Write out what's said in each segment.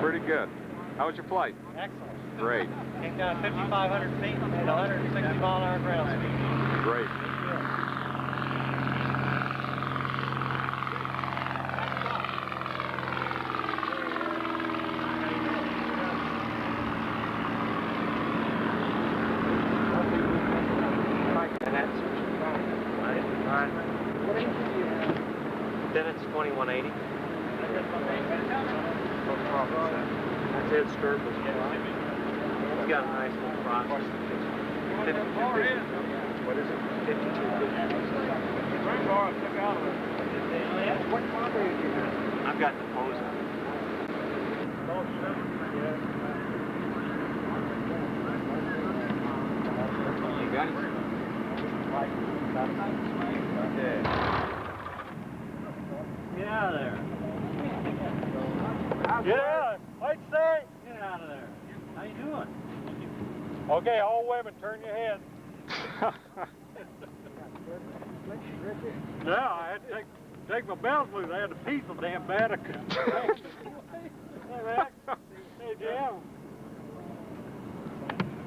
Pretty good. How was your flight? Excellent. Great. Came down 5,500 feet at 160 mile-an-hour ground speed. Great. Bennett's 2180. That's it, skirt was fine. He's got a nice little front. 5250. What is it? 5250. I've got the poser. You got it? Get out of there. Get out. What'd you say? Get out of there. How you doing? Okay, all women, turn your head. No, I had to take my belt loose. I had to pee so damn bad I couldn't. Hey, Mac. Hey, Jim.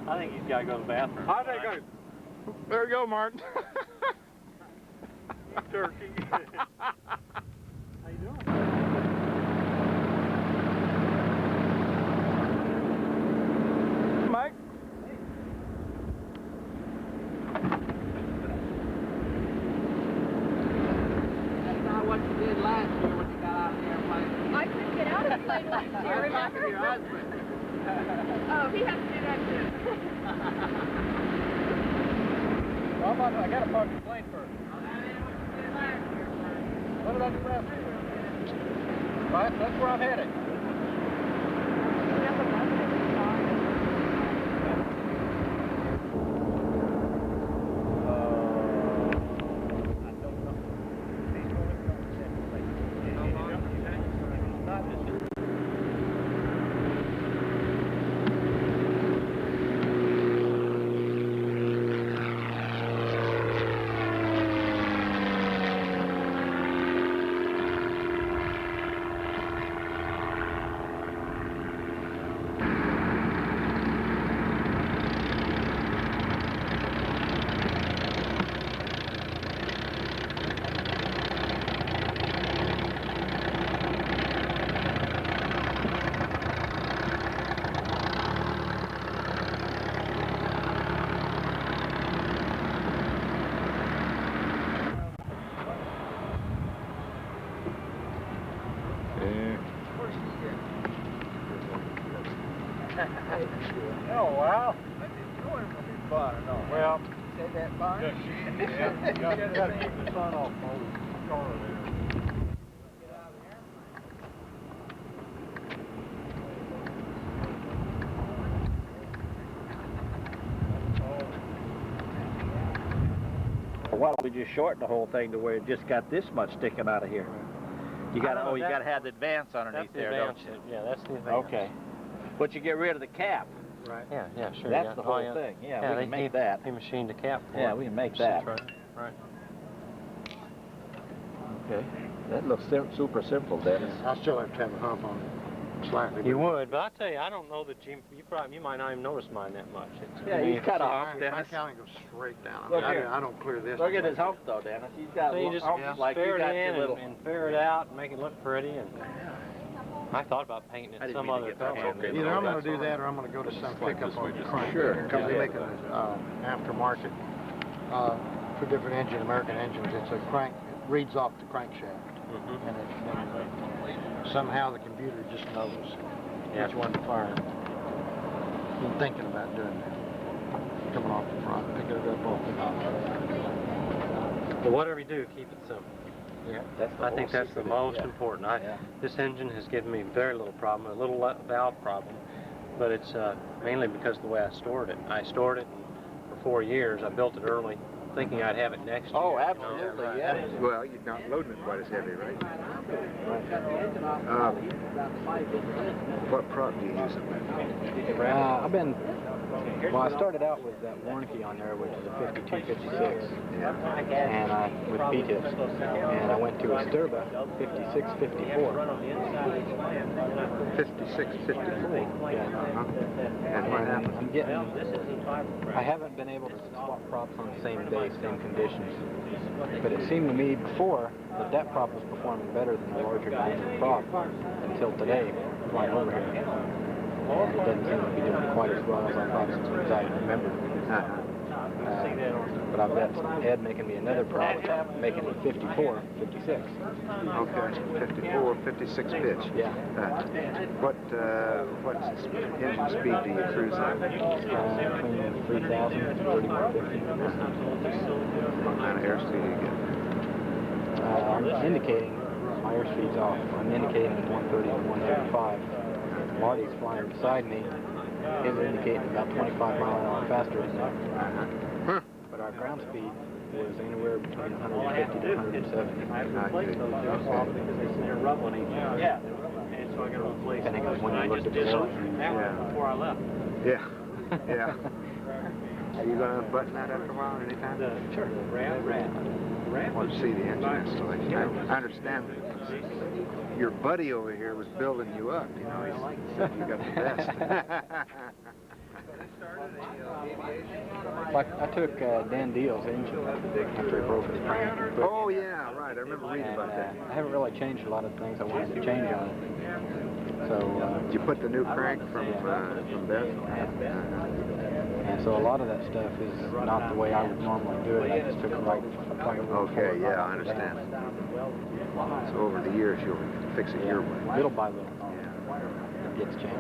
I think he's got to go to the bathroom. I think there you go, Martin. Turkey. How you doing? Mike. That's not what you did last year when you got out of the airplane. I couldn't get out of the plane last year, remember? Your husband. Oh, he has to do that too. Well, I got to park the plane first. What did I do last year? Right, that's where I'm headed. Oh, wow. I didn't know it would be fun or not. Well, Say that fun? yeah, you got to keep the sun off, Moses. Why don't we just shorten the whole thing to where it just got this much sticking out of here? You got to, you got to have the advance underneath there, don't you? Yeah, that's the advance. Okay. But you get rid of the cap. Right. Yeah, sure. That's the whole thing. Yeah, we can make that. They machined the cap for Yeah, we can make that. Right. Okay. That looks super simple, Dennis. I still have to have a hump on it, slightly. You would, but I tell you, I don't know that you might not even notice mine that much. Yeah, he's got a hump, My Dennis. counting goes straight down. Look I here. don't clear this. Look at his hump, though, Dennis. He's got So you just humps like fair you it got in your little... and fair it out and make it look pretty. And I thought about painting it some other color. Either I'm going to do that or I'm going to go to some pickup on the crank. Sure. Because they make an aftermarket for different American engines. It's a crank, it reads off the crankshaft. And somehow the computer just knows which one to fire. Been thinking about doing that. Coming off the front, picking it up off the top. But whatever you do, keep it simple. Yeah, I think that's the most important. This engine has given me very little problem, a little valve problem, but it's mainly because of the way I stored it. I stored it for 4 years. I built it early, thinking I'd have it next year. Oh, absolutely, yeah. Well, you're not loading it quite as heavy, right? Right. What prop do you use in that? I've been Well, I started out with that warranty on there, which is a 5256, and with P-tips, and I went to a Sturba 5654. 5654. Yeah. And what happened? I'm getting. I haven't been able to swap props on the same day, same conditions. But it seemed to me before that prop was performing better than the larger diameter prop until today, flying over here. And it doesn't seem to be doing quite as well as I thought, as I remembered. But I've got Ed making me another prop, making it 54, 56. Okay, 54, 56 pitch. Yeah. What engine speed do you cruise at? Between 3,000 and 3,150. What kind of airspeed do you get? I'm indicating, my airspeed's off. I'm indicating 130 to 135. Marty's flying beside me. His indicating about 25 miles an hour faster than that. But our ground speed was anywhere between 150 to 170. Yeah. And so I got to replace Depending on when you looked at the road. before I left. Yeah. Yeah. Are you going to button that after a while or anytime? Sure. I want to see the engine installation. I understand that your buddy over here was building you up. You know, he said you got the best. I took Dan Deal's engine after he broke his crank. Oh yeah, right. I remember reading about that. I haven't really changed a lot of things I wanted to change on it. So Did you put the new crank from Beth? and so a lot of that stuff is not the way I would normally do it. I just took it right. Okay, yeah, I understand. So over the years you'll fix it your way. Little by little, Yeah. it gets changed.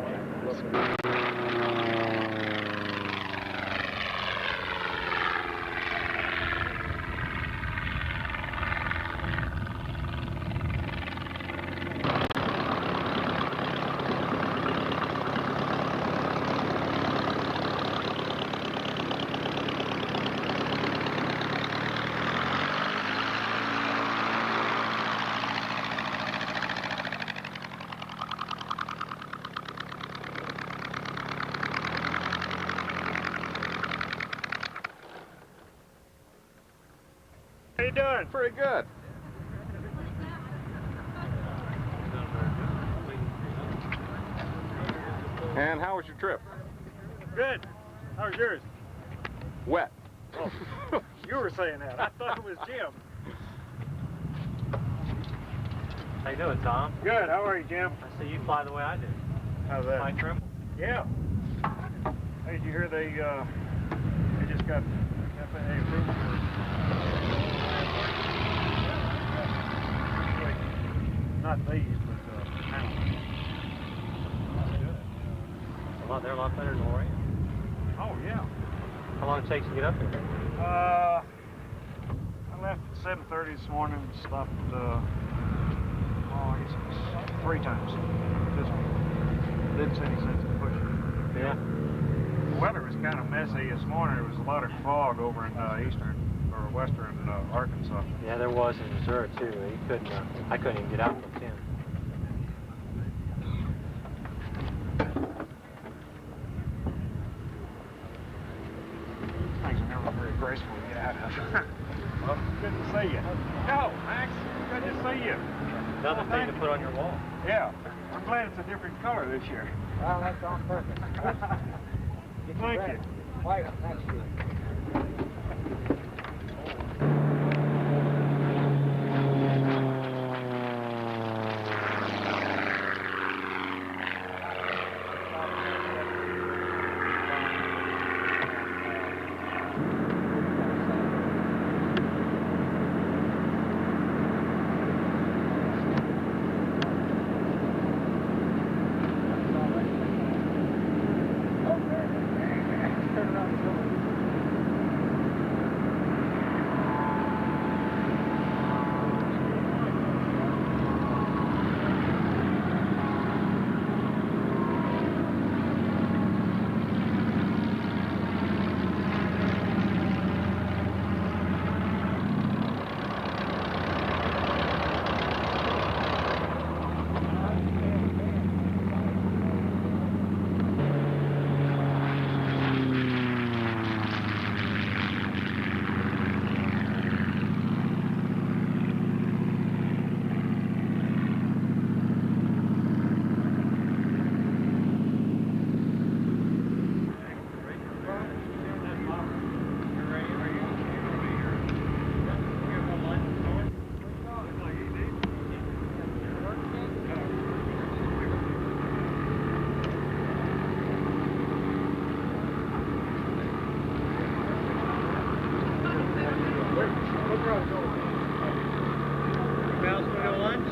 How you doing? Pretty good. And how was your trip? Good. How was yours? Wet. Oh, you were saying that. I thought it was Jim. How you doing, Tom? Good. How are you, Jim? I see you fly the way I do. How's that? Fly trim? Yeah. Hey, did you hear they just got FAA approval for not these, but panels. They're a lot better than where I am. Oh, yeah. How long it takes to get up here? I left at 7:30 this morning, stopped, I guess it was 3 times. Just didn't see any sense in pushing. Yeah. The weather was kind of messy this morning. There was a lot of fog over in western Arkansas. Yeah, there was in Missouri too. I couldn't even get out until 10. Things are never very graceful to get out of. Well, good to see you. No, Max, good to see you. Another thing to put on your wall. Yeah, I'm glad it's a different color this year. Well, that's on purpose. Thank you. White next year. else want to go lunch?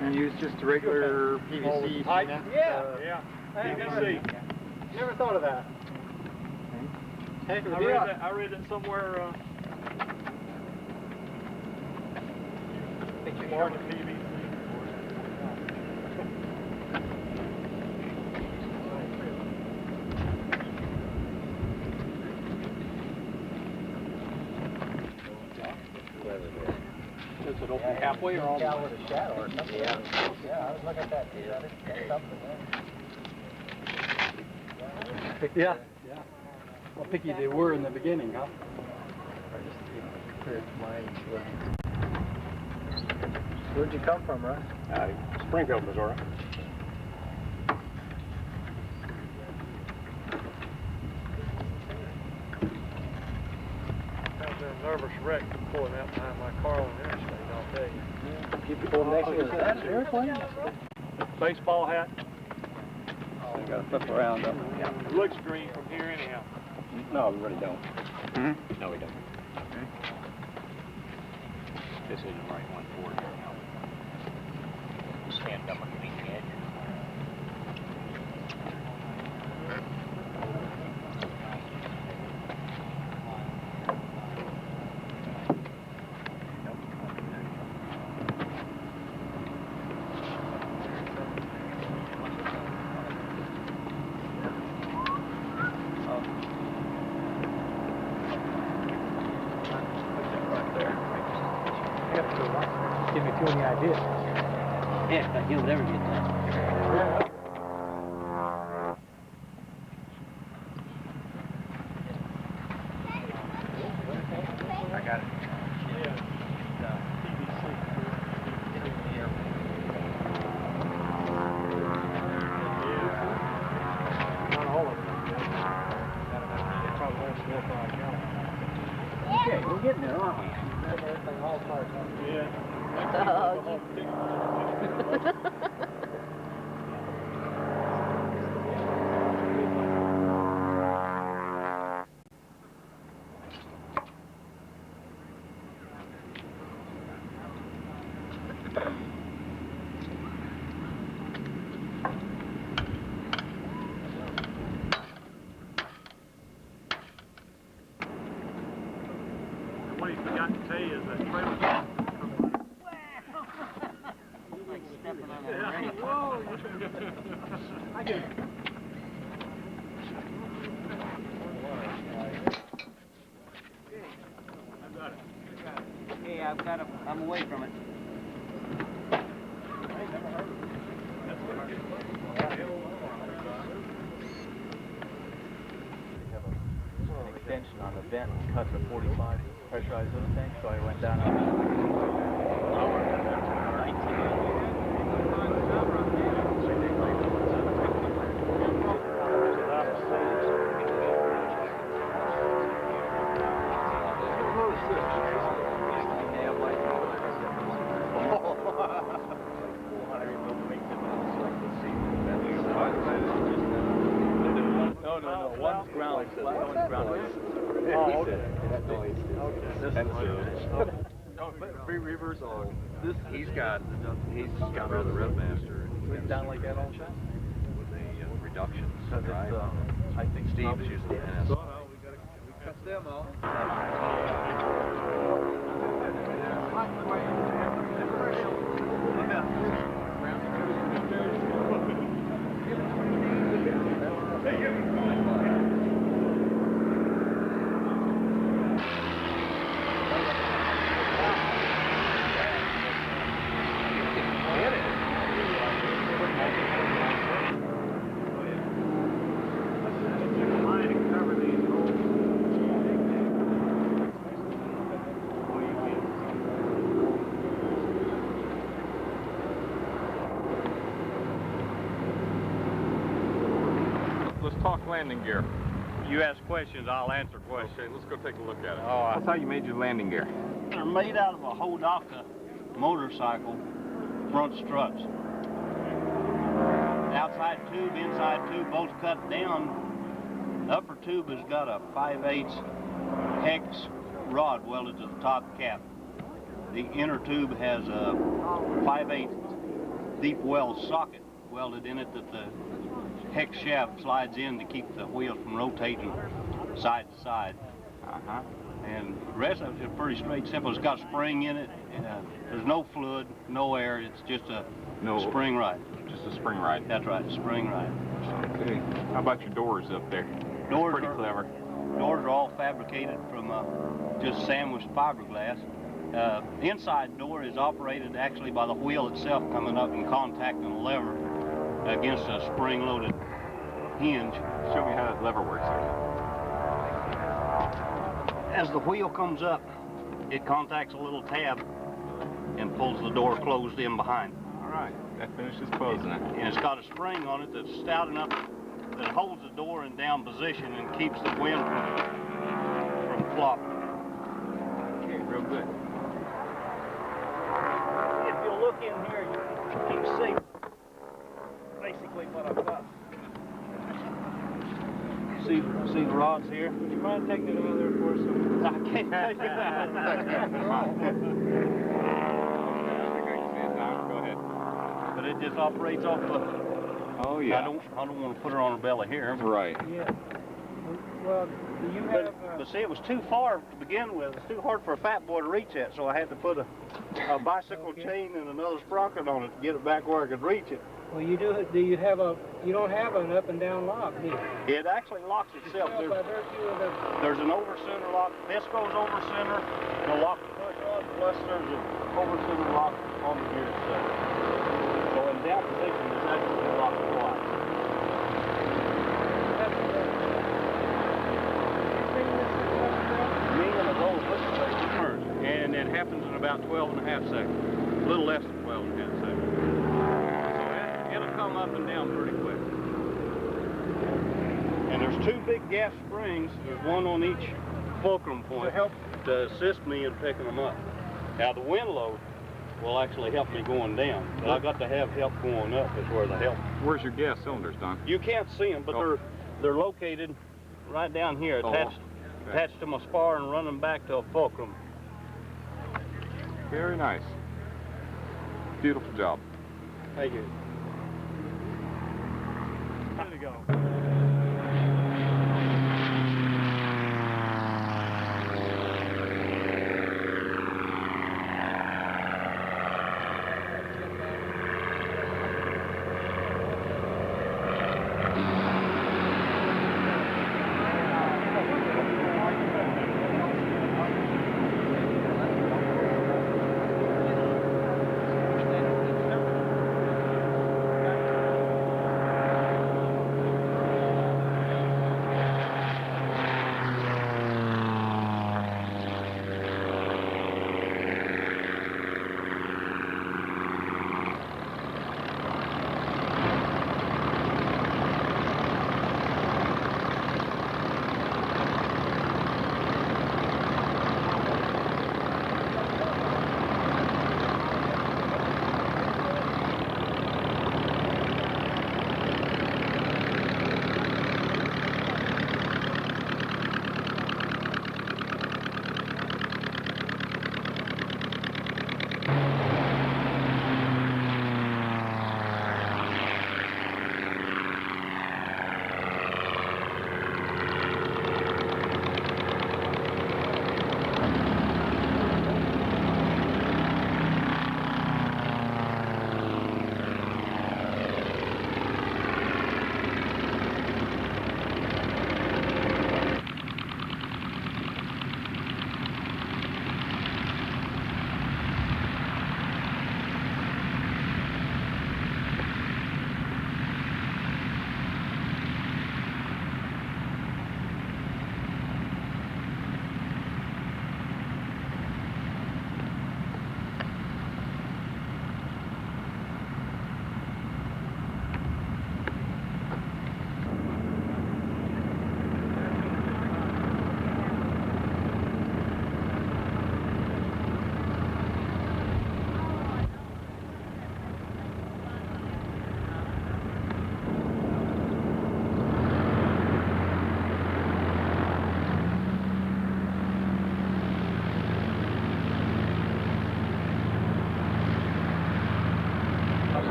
And use just a regular PVC. Yeah. PVC. Never thought of that. Heck of a deal. I read it somewhere. Market PVC. Does it open halfway or all the way? with a shadow or something. Yeah, I was looking at that too. There's something there. Yeah. How picky they were in the beginning, huh? Where'd you come from, Russ? Springfield, Missouri. I was in a nervous wreck pulling out behind my car on the interstate, I'll tell you. You pulled next to you. Is that an airplane? Baseball hat. You gotta flip around, though. It looks green from here anyhow. No, we really don't. No, we don't. This isn't the right one for it. Stand up underneath the edge. Give me too many ideas. Yeah, you'll never get that. I got it. Not all of them. They probably last 4 or 5 gallons. Okay, we're getting there, aren't we? Everything all apart. Yeah. What he forgot to tell you is that trailer. Like stepping on that Yeah. Whoa! I get it. I got it. Hey, I'm away from it. Extension on the vent cuts a 45 pressurized little tank, so I went down. No, one's ground, one's ground. Oh, okay. Free Reavers on this. He's got rid of the Red Master. Down like that all shot? With the reductions. Because it's, I think Steve's using it. Cut them off. Let's talk landing gear. You ask questions, I'll answer questions. Okay, let's go take a look at it. Oh, That's how you made your landing gear. They're made out of a Hodaka motorcycle front struts. Outside tube, inside tube, both cut down. The upper tube has got a 5/8 hex rod welded to the top cap. The inner tube has a 5/8 deep well socket welded in it that the hex shaft slides in to keep the wheels from rotating side to side. And the rest of it is pretty straight, simple. It's got a spring in it. There's no fluid, no air. It's just a spring ride. Just a spring ride. That's right, a spring ride. Okay. How about your doors up there? Doors Pretty are clever. Doors are all fabricated from just sandwiched fiberglass. The inside door is operated actually by the wheel itself coming up and contacting a lever against a spring-loaded hinge. Show me how that lever works. As the wheel comes up, it contacts a little tab and pulls the door closed in behind. All right, that finishes closing it. And it's got a spring on it that's stout enough that holds the door in down position and keeps the wind from flopping. Okay, real good. If you look in here, you can see basically what I've got. See the rods here? Would you mind taking it out of there for us? I can't take it out. Go ahead. But it just operates off the. Oh yeah. I don't want to put her on her belly here. Right. Yeah. Well, do you have... But see, it was too far to begin with. It's too hard for a fat boy to reach it, so I had to put a bicycle chain and another sprocket on it to get it back where I could reach it. Well, you do have a... You don't have an up and down lock, do you? It actually locks itself. There's an over center lock. This goes over center. It'll lock the push on. Plus there's an over center lock on the gear itself. So in down position, it's actually locked twice. And it happens in about 12.5 seconds. A little less than 12.5 seconds. So it'll come up and down pretty quick. And there's two big gas springs. There's one on each fulcrum point to assist me in picking them up. Now the wind load will actually help me going down, but I got to have help going up is where the help. Where's your gas cylinders, Don? You can't see them, but they're located right down here, attached to my spar and running back to a fulcrum. Very nice. Beautiful job. Thank you. There you go.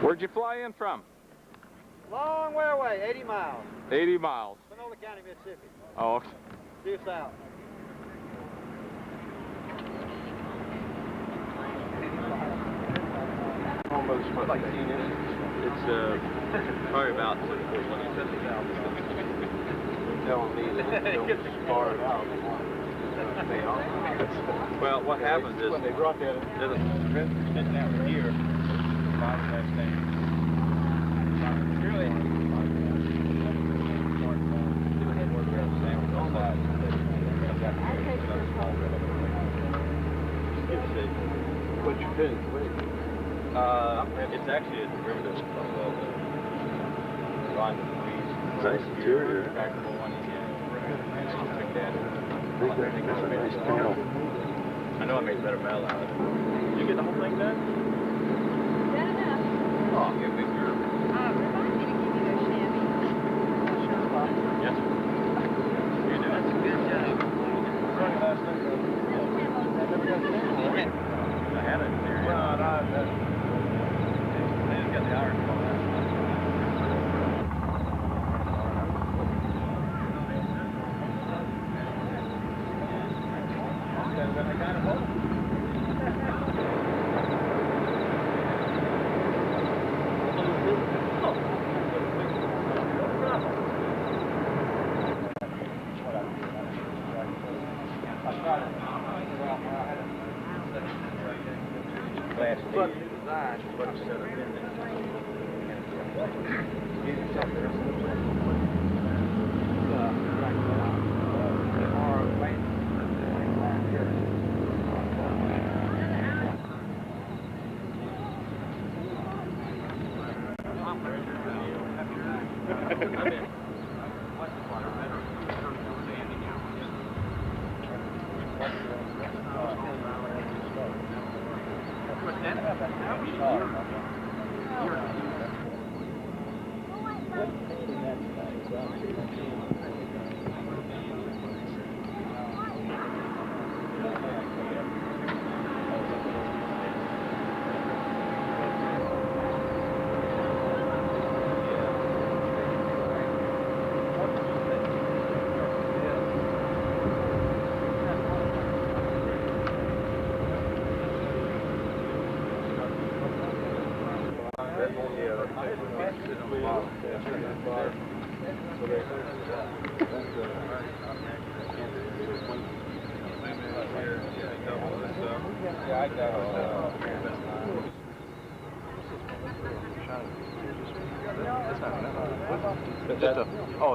Where'd you fly in from? Long way away, 80 miles. 80 miles. Sonoma County, Mississippi. Oh, okay. Due south. Almost like 10 inches. It's probably about 20 telling me that it's scarred out. Well, what happens is when they brought that sitting out here, bottom left stand. Really? What's your finish? It's actually a derivative of the line of trees. Nice interior. Trackable one, I know I made better metal out of it. Did you get the whole thing done? Is that enough? Oh, give me your... Remind me to give you those chamois. Yes, sir. You're doing a good job. I had it there. Well, I just got the iron going out.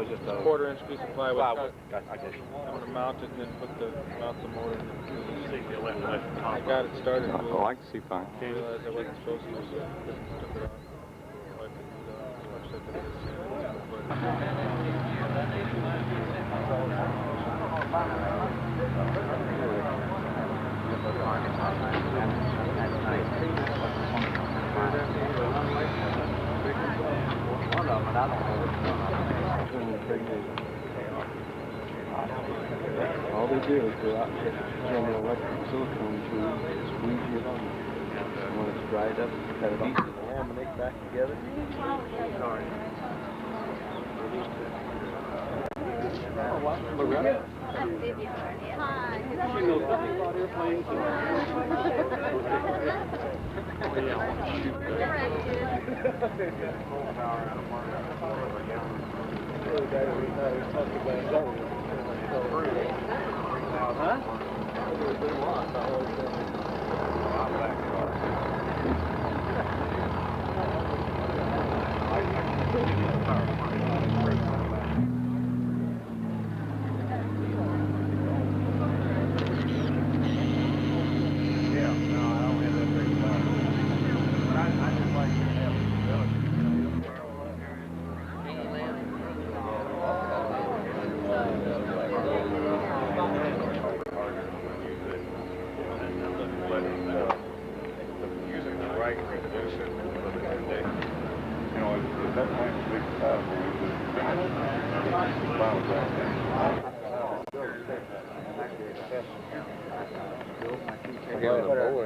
Just a quarter-inch piece of plywood. I guess. I'm going to mount it and then mount the motor. I got it started. Oh, I can see fine. I realized I wasn't supposed to, so I took it off. I couldn't All they do is go out and get an electric silicone tube, squeeze it on. And when it's dried up, cut it off and laminate back together. Sorry. Loretta? I'm Vivian Barnett. Hi. She knows nothing about airplanes.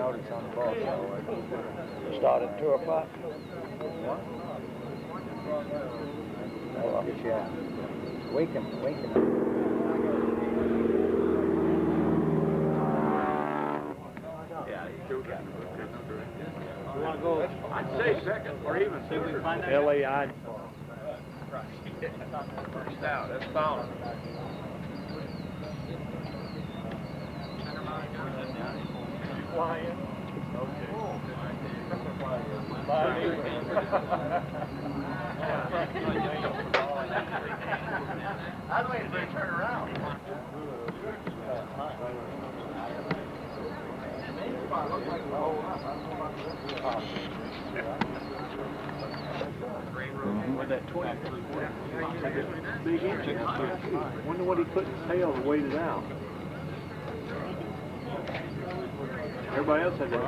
Notice on the ball. Start at 2 o'clock. Well, I'll get you out. Waking up. Yeah, he still got it. You want to go? I'd say second or even see if we can find out. LAI. First out, that's FAUGHN. Flying. I'd wait until they turn around. With that 20. Big engine. Wonder what he put in his tail and weighed it out. Everybody else had that.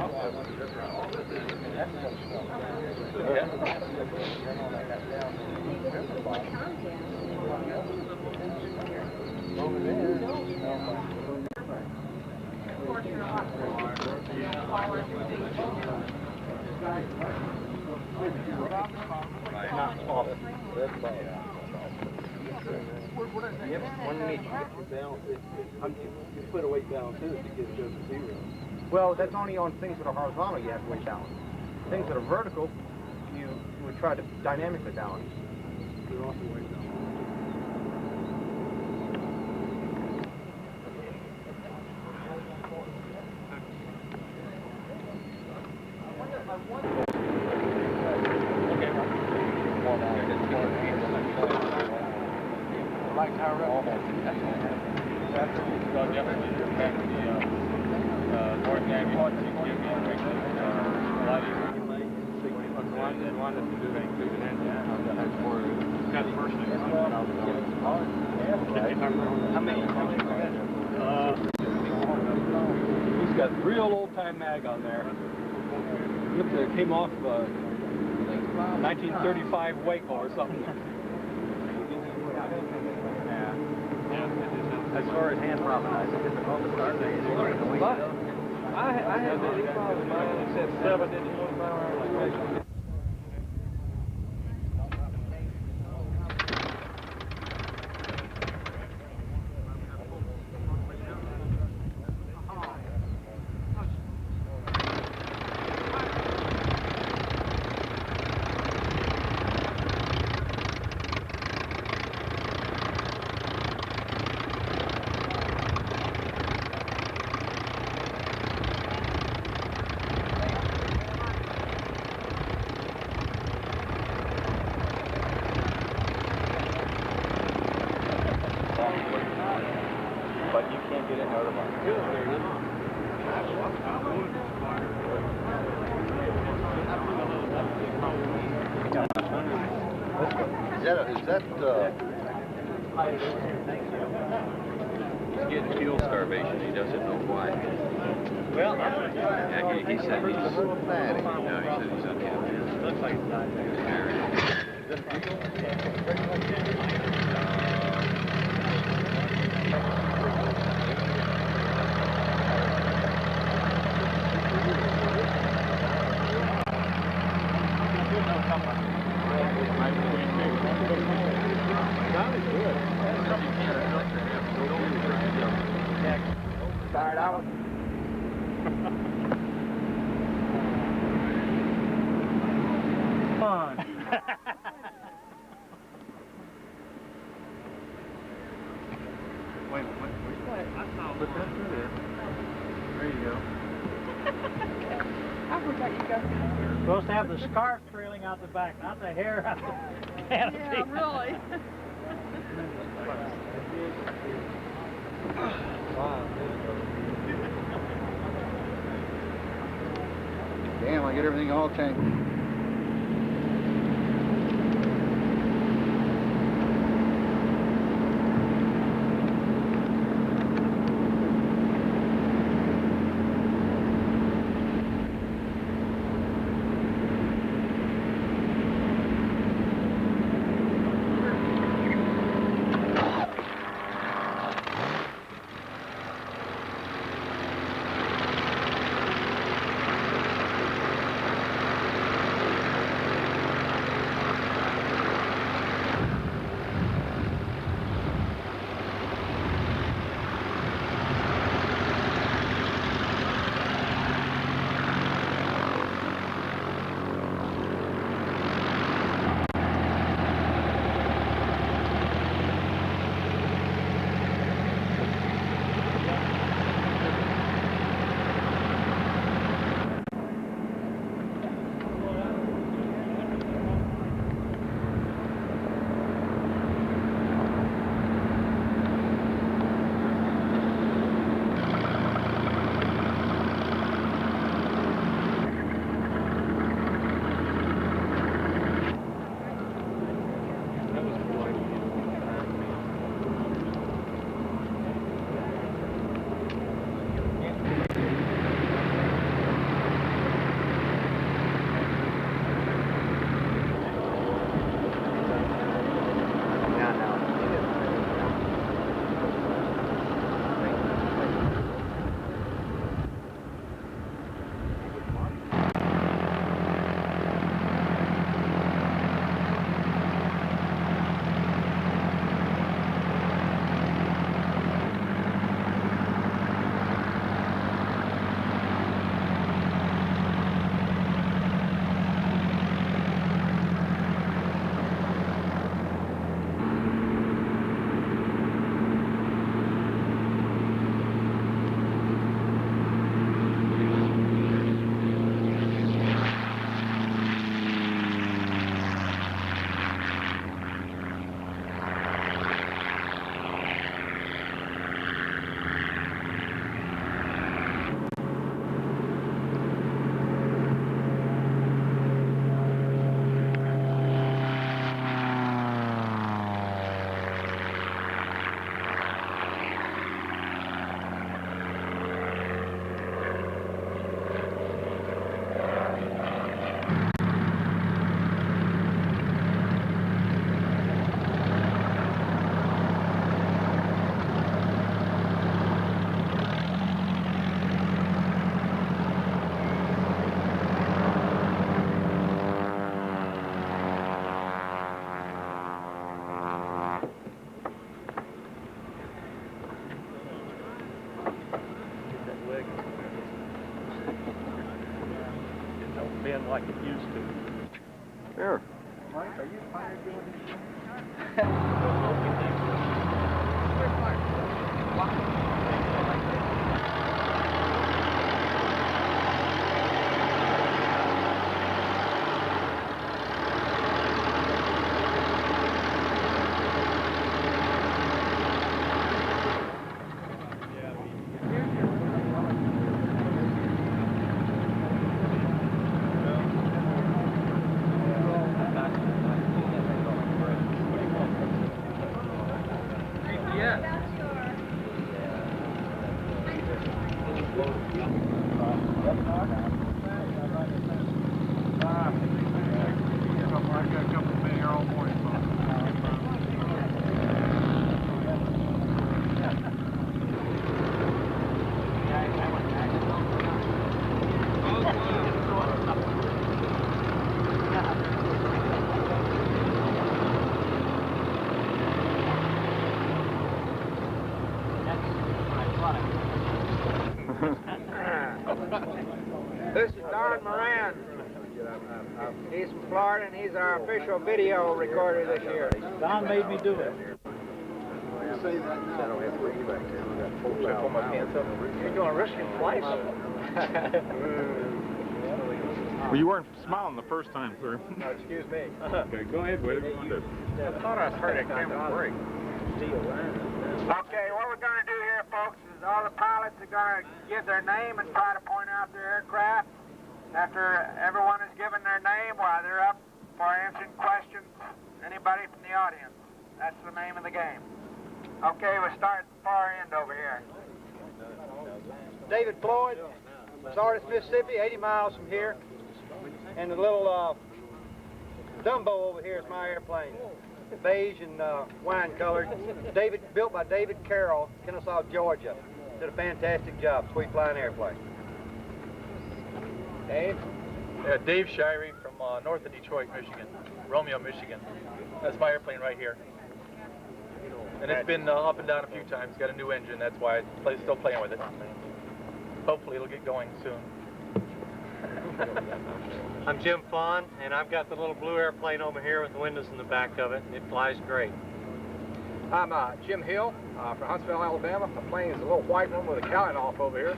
Underneath you balance, you put a weight balance in it to get it to 0. Well, that's only on things that are horizontal you have to weight balance. Things that are vertical, you would try to dynamically balance. They're also weight balance. He's got real old-time mag on there. Look, it came off 1935 Waco or something. As far as hand propping, it's difficult to start things. I had the 85 mine, it said 7, didn't it? But you can't get in out of line. Is that He's getting fuel starvation. He doesn't know why. Well, Yeah, he said he's fatty? No, he said he's unhappy. looks like it's not Start out. Fun. Wait a minute. Put that through there. There you go. I forgot you got that. Supposed to have the scarf trailing out the back, not the hair out the canopy. Yeah, really. Damn, I get everything all tangled. This is Don Moran. He's from Florida, and he's our official video recorder this year. Don made me do it. Say that now. I don't have to bring you back there. We got 4 Should I pull my pants up? You're doing Russian flights? Well, you weren't smiling the first time, sir. No, excuse me. Okay, go ahead, whatever you want to do. I thought I heard that camera break. Okay, what we're going to do here, folks, is all the pilots are going to give their name and try to point out their aircraft. After everyone has given their name, while they're up for answering questions, anybody from the audience. That's the name of the game. Okay, we'll start at the far end over here. David Floyd, Sardis, Mississippi, 80 miles from here. And the little Dumbo over here is my airplane. Beige and wine colored. Built by David Carroll, Kennesaw, Georgia. Did a fantastic job. Sweet flying airplane. Dave? Dave Shirey from north of Detroit, Michigan. Romeo, Michigan. That's my airplane right here. And it's been up and down a few times. Got a new engine. That's why I'm still playing with it. Hopefully it'll get going soon. I'm Jim Fawn, and I've got the little blue airplane over here with the windows in the back of it. It flies great. I'm Jim Hill from Huntsville, Alabama. My plane is a little white one with a cowling off over here.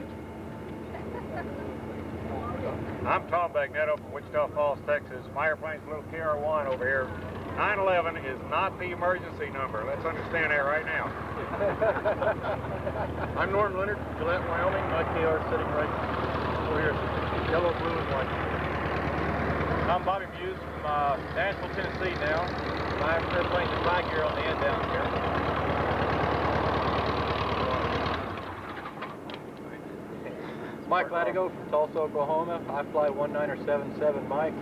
I'm Tom Bagnetto from Wichita Falls, Texas. My airplane's a little KR-1 over here. 911 is not the emergency number. Let's understand that right now. I'm Norm Leonard, Gillette, Wyoming. My KR is sitting right over here. Yellow, blue, and white. I'm Bobby Muse from Nashville, Tennessee now. My airplane's a fly gear on the end down here. Mike Ladigo from Tulsa, Oklahoma. I fly 19777 Mike.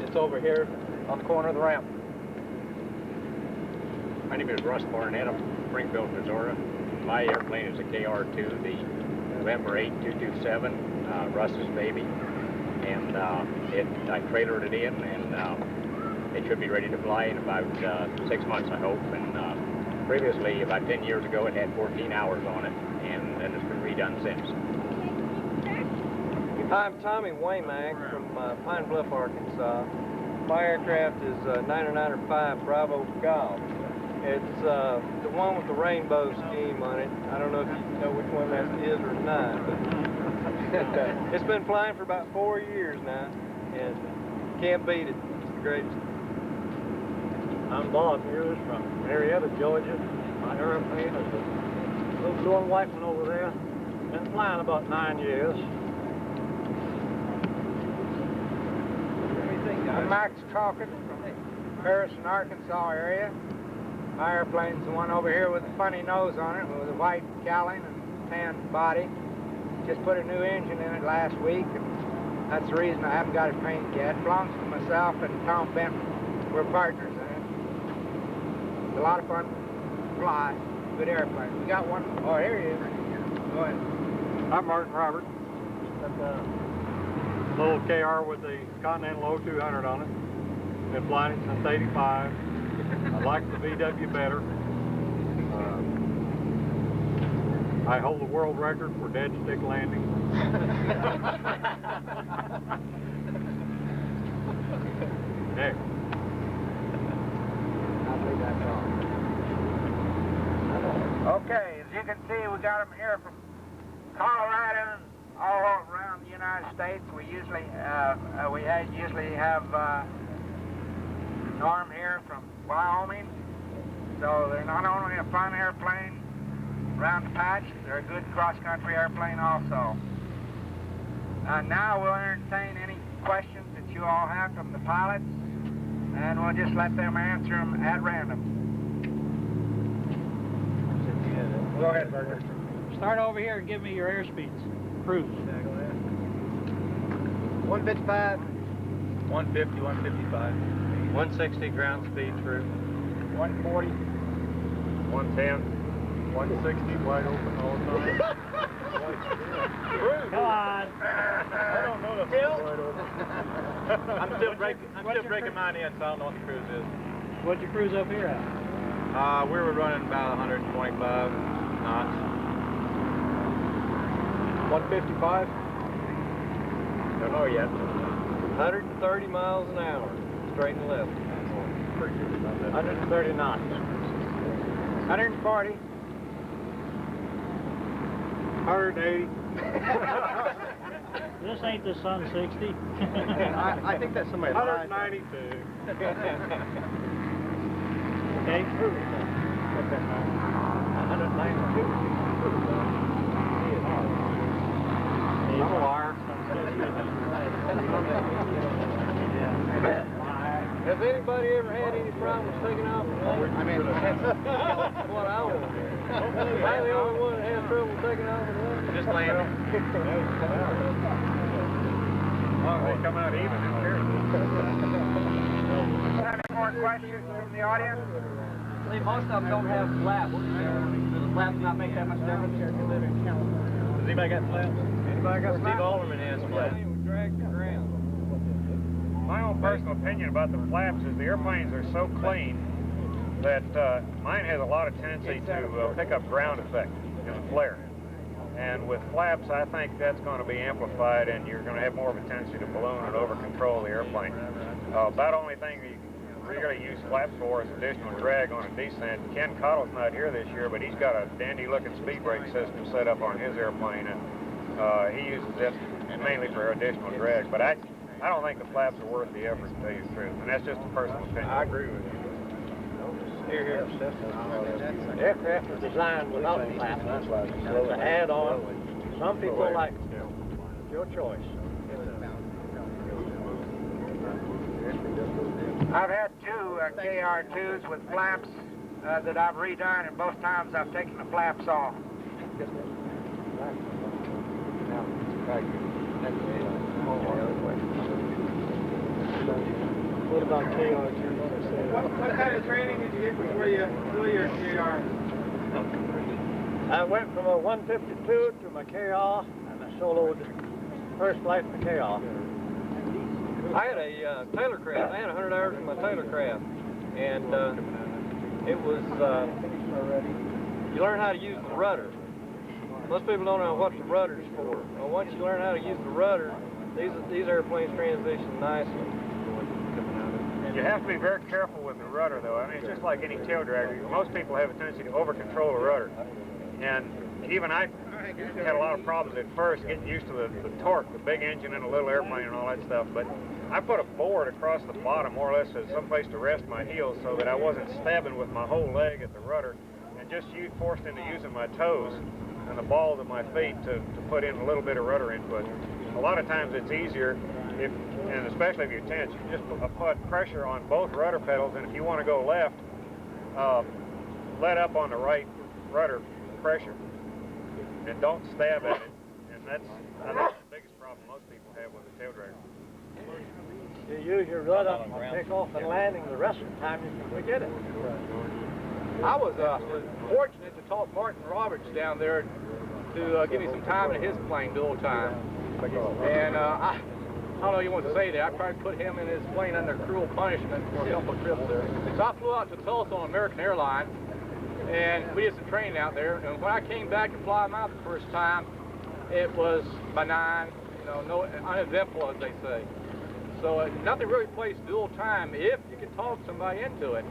It's over here on the corner of the ramp. My name is Russ Barnett. I'm from Springfield, Missouri. My airplane is a KR-2, the November 8 227 Russ's baby. And I trailered it in, and it should be ready to fly in about 6 months, I hope. And previously, about 10 years ago, it had 14 hours on it, and then it's been redone since. Hi, I'm Tommy WAYMACK from Pine Bluff, Arkansas. My aircraft is 995 Bravo Golf. It's the one with the rainbow scheme on it. I don't know if you know which one that is or not, but it's been flying for about 4 years now, and can't beat it. It's the greatest. I'm Bob Muse from Marietta, Georgia. My airplane is a little blue and white one over there. Been flying about 9 years. I'm Max Calkin from Harrison, Arkansas area. My airplane's the one over here with a funny nose on it, with a white cowling and tan body. Just put a new engine in it last week, and that's the reason I haven't got it painted yet. It belongs to myself and Tom Benton. We're partners in it. It's a lot of fun to fly. Good airplane. We got one. Oh, here he is. Go ahead. I'm Martin Robert. Little KR with the Continental 0200 on it. Been flying it since '85. I like the VW better. I hold the world record for dead stick landing. Next. Okay, as you can see, we got them here from Colorado and all around the United States. We usually usually have Norm here from Wyoming. So they're not only a fun airplane around the patch, they're a good cross-country airplane also. Now we'll entertain any questions that you all have from the pilots, and we'll just let them answer them at random. Go ahead, Berger. Start over here and give me your airspeeds. Cruise. 155. 150, 155. 160 ground speed through. 140. 110. 160, wide open all the time. Come on. I don't know the wide open. I'm still breaking mine in, so I don't know what the cruise is. What'd you cruise up here at? We were running about 125 knots. 155. Don't know yet. 130 miles an hour, straight and left. 130 knots. 140. 180. This ain't the Sun 60. I think that's somebody's 192. Okay. 192. Has anybody ever had any problems taking off? I mean, that's what I want to hear. Am I the only one that has trouble taking off? Just landing. They come out even. Who cares? Any more questions from the audience? Most of them don't have flaps. Does the flaps not make that much difference? Does anybody got flaps? Anybody got Steve Alderman has flaps. My own personal opinion about the flaps is the airplanes are so clean that mine has a lot of tendency to pick up ground effect in the flare. And with flaps, I think that's going to be amplified, and you're going to have more of a tendency to balloon and over control the airplane. About the only thing you really use flaps for is additional drag on a descent. Ken Cottle's not here this year, but he's got a dandy-looking speed brake system set up on his airplane, and he uses it mainly for additional drag. But I don't think the flaps are worth the effort, to tell you the truth, and that's just a personal opinion. I agree with you. Aircraft are designed without flaps. It's an add-on. Some people like it. It's your choice. I've had two KR2s with flaps that I've redone, and both times I've taken the flaps off. What about KR2? What kind of training did you get before you flew your KR? I went from a 152 to my KR, and I soloed first flight in the KR. I had a Taylor craft. I had 100 hours in my Taylor craft, and it was you learn how to use the rudder. Most people don't know what the rudder's for. Well, once you learn how to use the rudder, these airplanes transition nicely. You have to be very careful with the rudder, though. I mean, it's just like any tail dragger. Most people have a tendency to over-control the rudder. And even I had a lot of problems at first getting used to the torque, the big engine in a little airplane and all that stuff. But I put a board across the bottom, more or less, as someplace to rest my heels so that I wasn't stabbing with my whole leg at the rudder, and just forced into using my toes and the balls of my feet to put in a little bit of rudder input. A lot of times it's easier, and especially if you're tense, you just put pressure on both rudder pedals, and if you want to go left, let up on the right rudder pressure, and don't stab at it. And I think that's the biggest problem most people have with the tail dragger. You use your rudder on takeoff and landing, the rest of the time you can forget it. I was fortunate to talk Martin Roberts down there to give me some time in his plane dual time. And I don't know what you want to say there. I tried to put him in his plane under cruel punishment for a couple of trips there. So I flew out to Tulsa on American Airlines, and we did some training out there. And when I came back to fly him out the first time, it was benign, no uneventful, as they say. So nothing really plays dual time if you can talk somebody into it.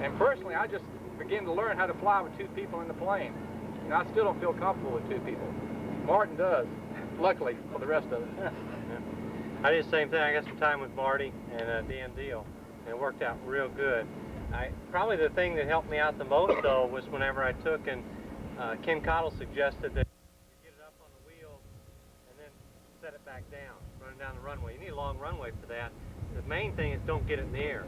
And personally, I just begin to learn how to fly with 2 people in the plane. And I still don't feel comfortable with 2 people. Martin does, luckily for the rest of it. Yeah. I did the same thing. I got some time with Marty and Dan Deal, and it worked out real good. Probably the thing that helped me out the most, though, was whenever I took and Ken Cottle suggested that you get it up on the wheel and then set it back down, running down the runway. You need a long runway for that. The main thing is don't get it in the air.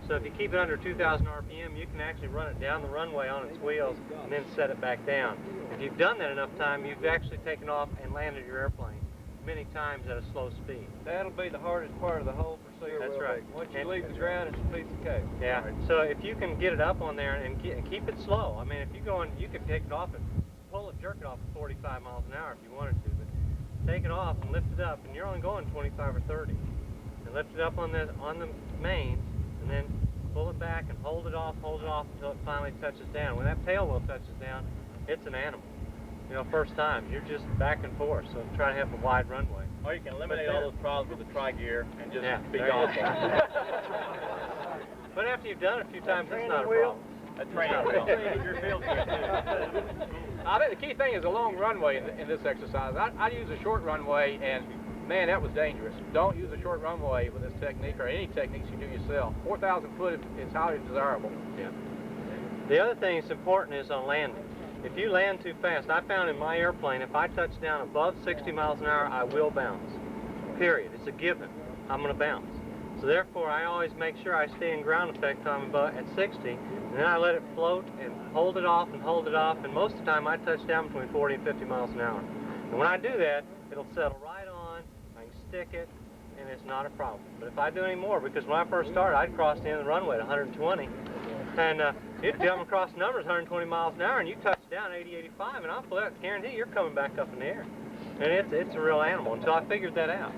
So if you keep it under 2,000 RPM, you can actually run it down the runway on its wheels and then set it back down. If you've done that enough time, you've actually taken off and landed your airplane many times at a slow speed. That'll be the hardest part of the whole procedure. That's right. Once you leave the ground, it's a piece of cake. Yeah. So if you can get it up on there and keep it slow. I mean, if you go in, you could take it off and pull it, jerk it off at 45 miles an hour if you wanted to, but take it off and lift it up, and you're only going 25 or 30. And lift it up on the main, and then pull it back and hold it off until it finally touches down. When that tail wheel touches down, it's an animal. You know, first time, you're just back and forth, so try to have a wide runway. Or you can eliminate all those problems with the tri-gear and just be there you gone. go. But after you've done it a few times, it's not a problem. A training wheel. Your field's good too. I think the key thing is a long runway in this exercise. I'd use a short runway, and man, that was dangerous. Don't use a short runway with this technique or any techniques you do yourself. 4,000 foot is highly desirable. Yeah. The other thing that's important is on landing. If you land too fast, I found in my airplane, if I touch down above 60 miles an hour, I will bounce. Period. It's a given. I'm going to bounce. So therefore, I always make sure I stay in ground effect time at 60, and then I let it float and hold it off, and most of the time I touch down between 40 and 50 miles an hour. And when I do that, it'll settle right on, I can stick it, and it's not a problem. But if I do any more, because when I first started, I'd cross the end of the runway at 120, and you'd come across numbers 120 miles an hour, and you touch down 80, 85, and I'll guarantee you're coming back up in the air. And it's a real animal until I figured that out.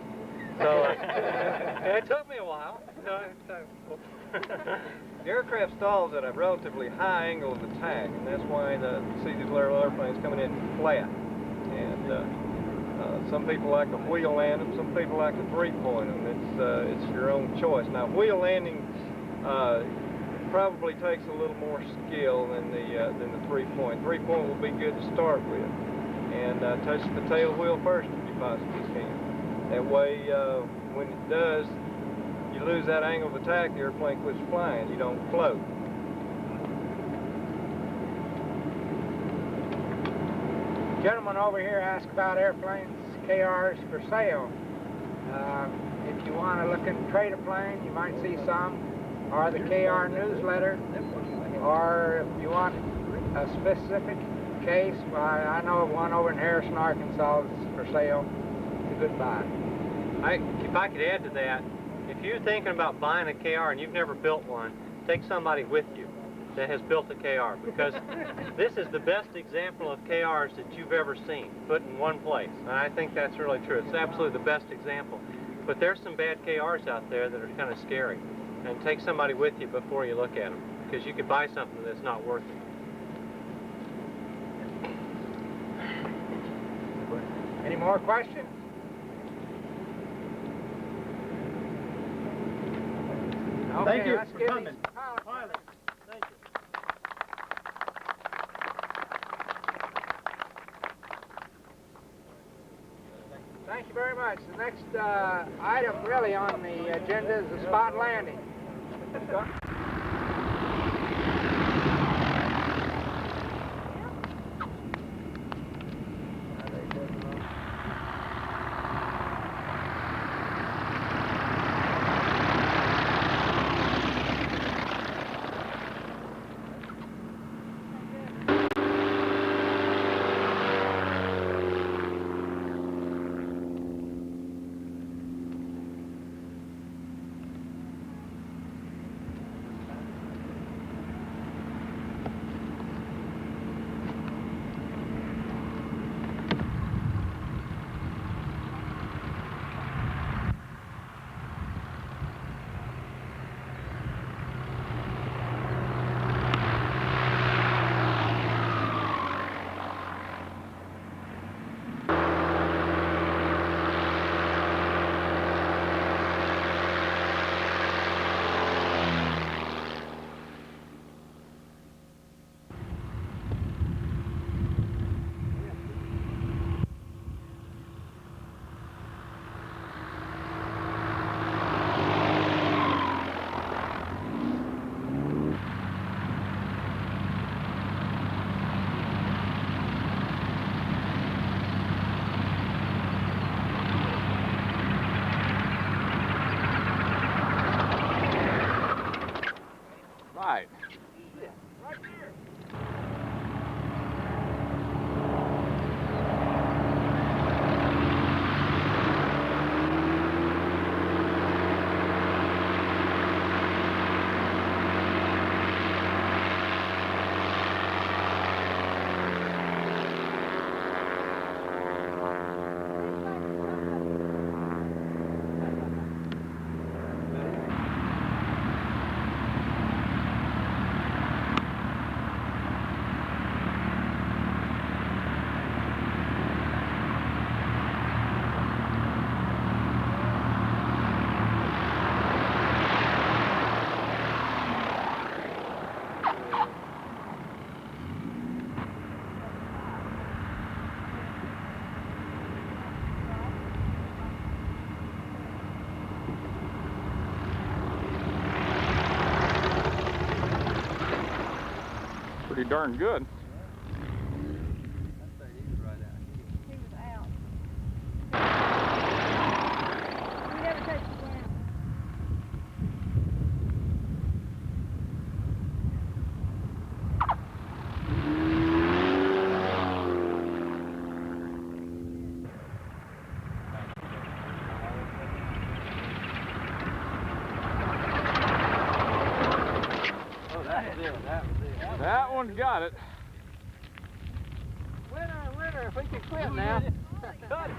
So it took me a while. The aircraft stalls at a relatively high angle of attack, and that's why you see these little airplanes coming in flat. And some people like to wheel land them, some people like to 3-point them. It's your own choice. Now, wheel landing probably takes a little more skill than the 3-point. 3-point will be good to start with, and touch the tail wheel first if you possibly can. That way, when it does, you lose that angle of attack, the airplane quits flying. You don't float. Gentleman over here asked about airplanes, KRs for sale. If you want to look and trade a plane, you might see some, or the KR newsletter, or if you want a specific case, I know of one over in Harrison, Arkansas that's for sale. It's a good buy. If I could add to that, if you're thinking about buying a KR and you've never built one, take somebody with you that has built a KR, because this is the best example of KRs that you've ever seen, put in one place. And I think that's really true. It's absolutely the best example. But there's some bad KRs out there that are kind of scary. And take somebody with you before you look at them, because you could buy something that's not worth it. Any more questions? Okay, Thank you let's for give coming. these pilots. Thank you. Thank you very much. The next item really on the agenda is the spot landing. pretty darn good. He was out. He never touched the ground. That one got it. Winner, if we can quit now. Cut it.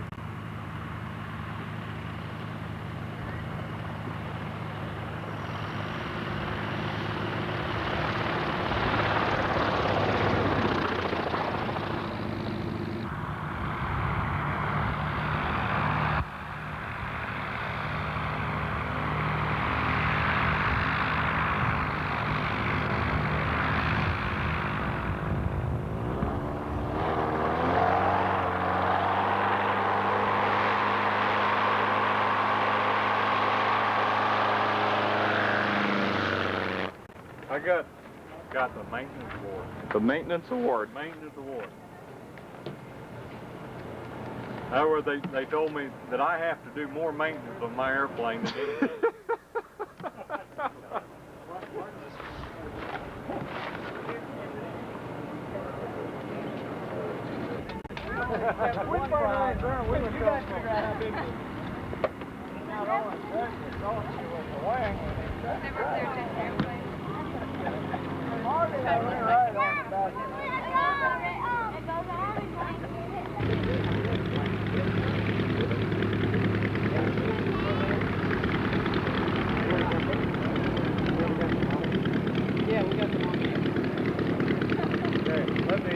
I got the maintenance award. The maintenance award. Maintenance award. However, they told me that I have to do more maintenance on my airplane than he does. Yeah, we got them on here. Okay, let me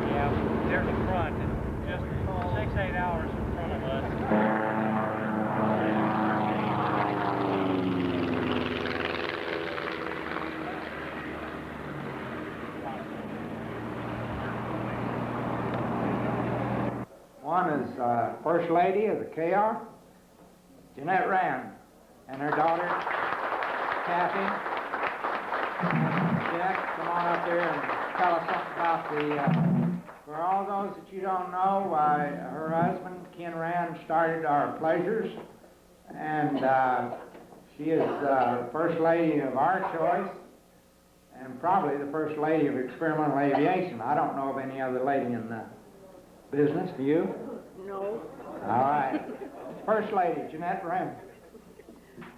Yeah, there's the front. Just 6-8 hours in front of us. One is First Lady of the KR, Jeanette Rand, and her daughter, Kathy. Jeanette, come on up there and tell us something about the, for all those that you don't know, her husband, Ken Rand, started our Pleasures, and she is First Lady of our choice, and probably the First Lady of Experimental Aviation. I don't know of any other lady in the business, do you? No. All right. First Lady, Jeanette Rand.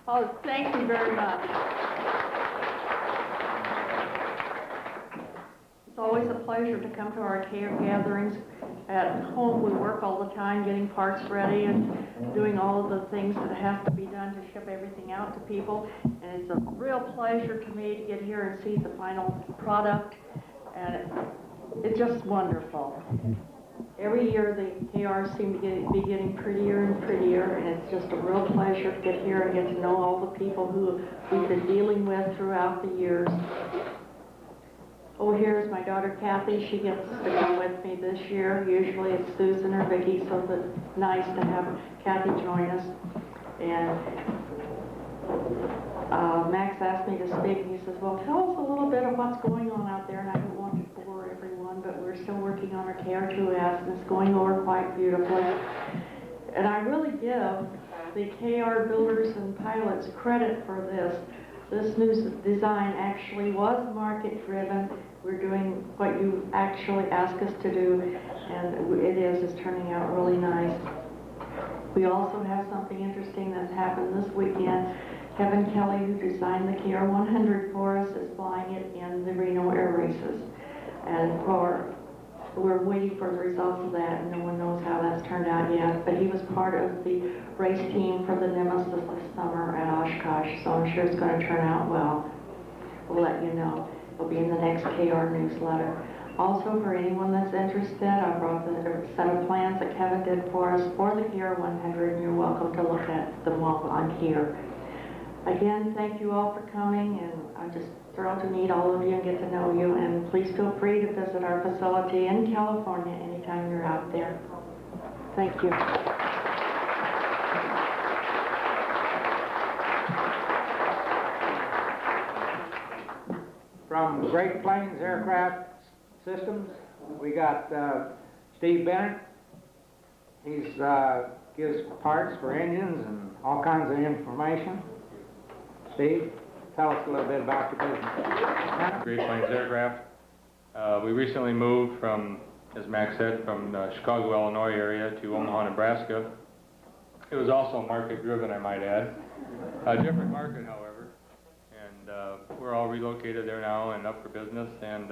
Oh, thank you very much. It's always a pleasure to come to our care gatherings. At home, we work all the time getting parts ready and doing all of the things that have to be done to ship everything out to people. And it's a real pleasure to me to get here and see the final product. And it's just wonderful. Every year the KRs seem to be getting prettier and prettier, and it's just a real pleasure to get here and get to know all the people who we've been dealing with throughout the years. Oh, here's my daughter Kathy. She gets to come with me this year. Usually it's Susan or Vicki, so it's nice to have Kathy join us. And Max asked me to speak, and he says, well, tell us a little bit of what's going on out there, and I don't want to bore everyone, but we're still working on our KR2S, and it's going over quite beautifully. And I really give the KR builders and pilots credit for this. This new design actually was market-driven. We're doing what you actually ask us to do, and it's turning out really nice. We also have something interesting that's happened this weekend. Kevin Kelly, who designed the KR100 for us, is flying it in the Reno Air Races. And we're waiting for the results of that, and no one knows how that's turned out yet. But he was part of the race team for the Nemesis this summer at Oshkosh, so I'm sure it's going to turn out well. We'll let you know. It'll be in the next KR newsletter. Also, for anyone that's interested, I brought the set of plans that Kevin did for us for the KR100, and you're welcome to look at them while I'm here. Again, thank you all for coming, and I'm just thrilled to meet all of you and get to know you, and please feel free to visit our facility in California anytime you're out there. Thank you. from Great Plains Aircraft Systems, we got Steve Bennett. He's gives parts for engines and all kinds of information. Steve, tell us a little bit about your business. Great Plains Aircraft. We recently moved from, as Max said, from the Chicago, Illinois area to Omaha, Nebraska. It was also market driven, I might add. A different market, however, and we're all relocated there now and up for business. And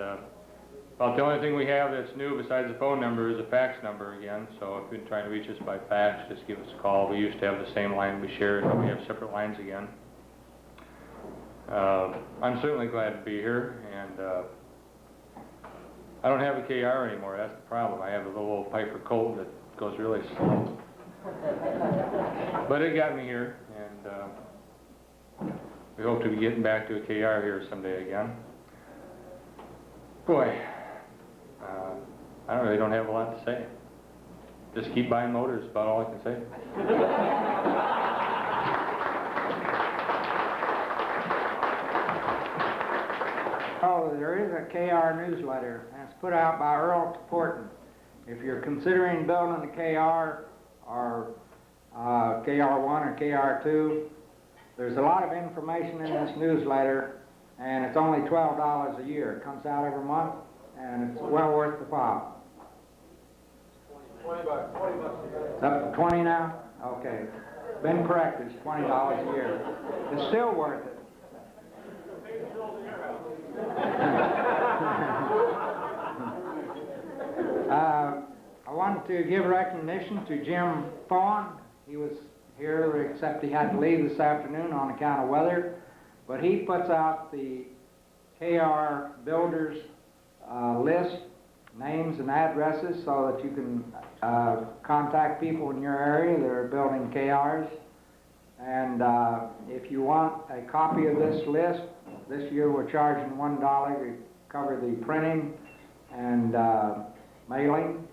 about the only thing we have that's new besides the phone number is a fax number again. So if you're trying to reach us by fax, just give us a call. We used to have the same line we shared, but we have separate lines again. I'm certainly glad to be here, and I don't have a KR anymore. That's the problem. I have a little old Piper Colt that goes really slow. But it got me here, and we hope to be getting back to a KR here someday again. Boy, I really don't have a lot to say. Just keep buying motors, about all I can say. Oh, there is a KR newsletter, and it's put out by Earl Porton. If you're considering building a KR or KR1 or KR2, there's a lot of information in this newsletter, and it's only $12 a year. It comes out every month, and it's well worth the file. 20 bucks. It's up to 20 now? Okay. Been corrected. It's $20 a year. It's still worth it. I wanted to give recognition to Jim FAUGHN. He was here, except he had to leave this afternoon on account of weather. But he puts out the KR builders list, names and addresses, so that you can contact people in your area that are building KRs. And if you want a copy of this list, this year we're charging $1 to cover the printing and mailing,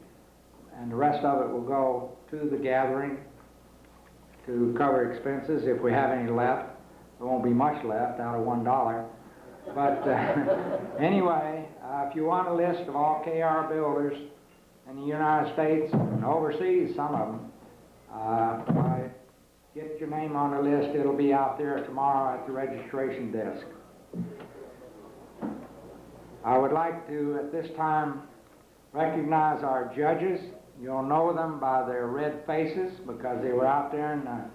and the rest of it will go to the gathering to cover expenses if we have any left. There won't be much left out of $1. But anyway, if you want a list of all KR builders in the United States and overseas, some of them, get your name on the list. It'll be out there tomorrow at the registration desk. I would like to, at this time, recognize our judges. You'll know them by their red faces because they were out there in the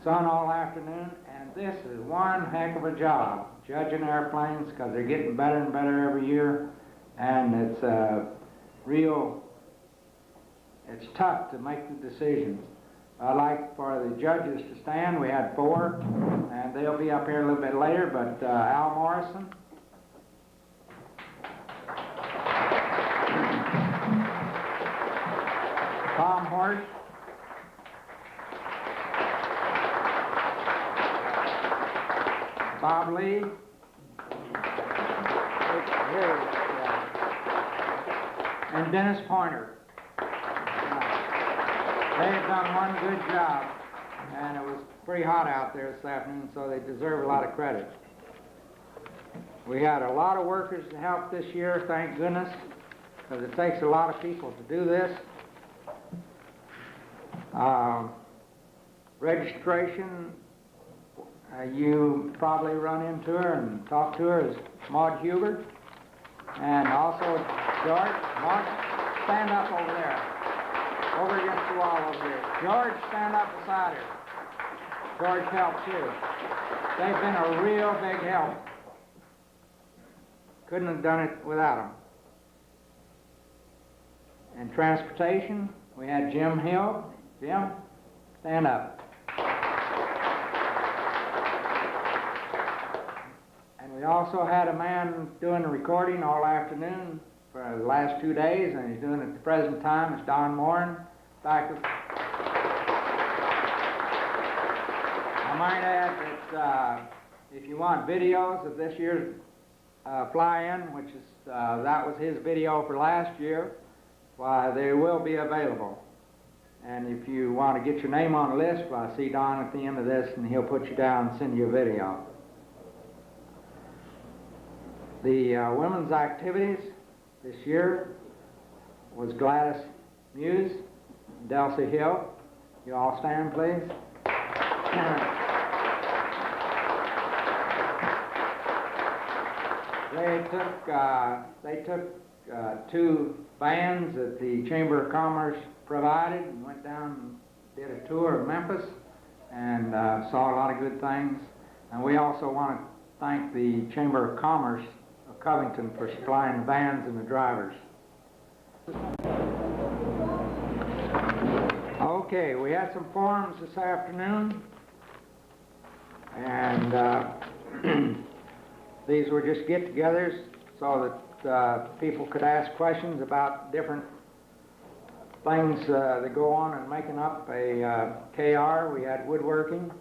sun all afternoon, and this is one heck of a job, judging airplanes, because they're getting better and better every year, and it's it's tough to make the decisions. I'd like for the judges to stand. We had 4, and they'll be up here a little bit later, but Al Morrison, Tom Hort, Bob Lee, and Dennis Pointer. They have done one good job, and it was pretty hot out there this afternoon, so they deserve a lot of credit. We had a lot of workers to help this year, thank goodness, because it takes a lot of people to do this. Registration, you probably run into her and talk to her, is Maud Hubert, and also George. Maud, stand up over there, over against the wall over here. George, stand up beside her. George helped too. They've been a real big help. Couldn't have done it without them. And transportation, we had Jim Hill. Jim, stand up. And we also had a man doing the recording all afternoon for the last 2 days, and he's doing it at the present time. It's Don Morin. I might add that if you want videos of this year's fly-in, which is that was his video for last year, why, they will be available. And if you want to get your name on the list, well, I see Don at the end of this, and he'll put you down and send you a video. The women's activities this year was Gladys MUSE, Delcy Hill. You all stand, please. They took two vans that the Chamber of Commerce provided and went down and did a tour of Memphis and saw a lot of good things. And we also want to thank the Chamber of Commerce of Covington for supplying the vans and the drivers. Okay, we had some forums this afternoon, and these were just get-togethers so that people could ask questions about different things that go on in making up a KR. We had woodworking,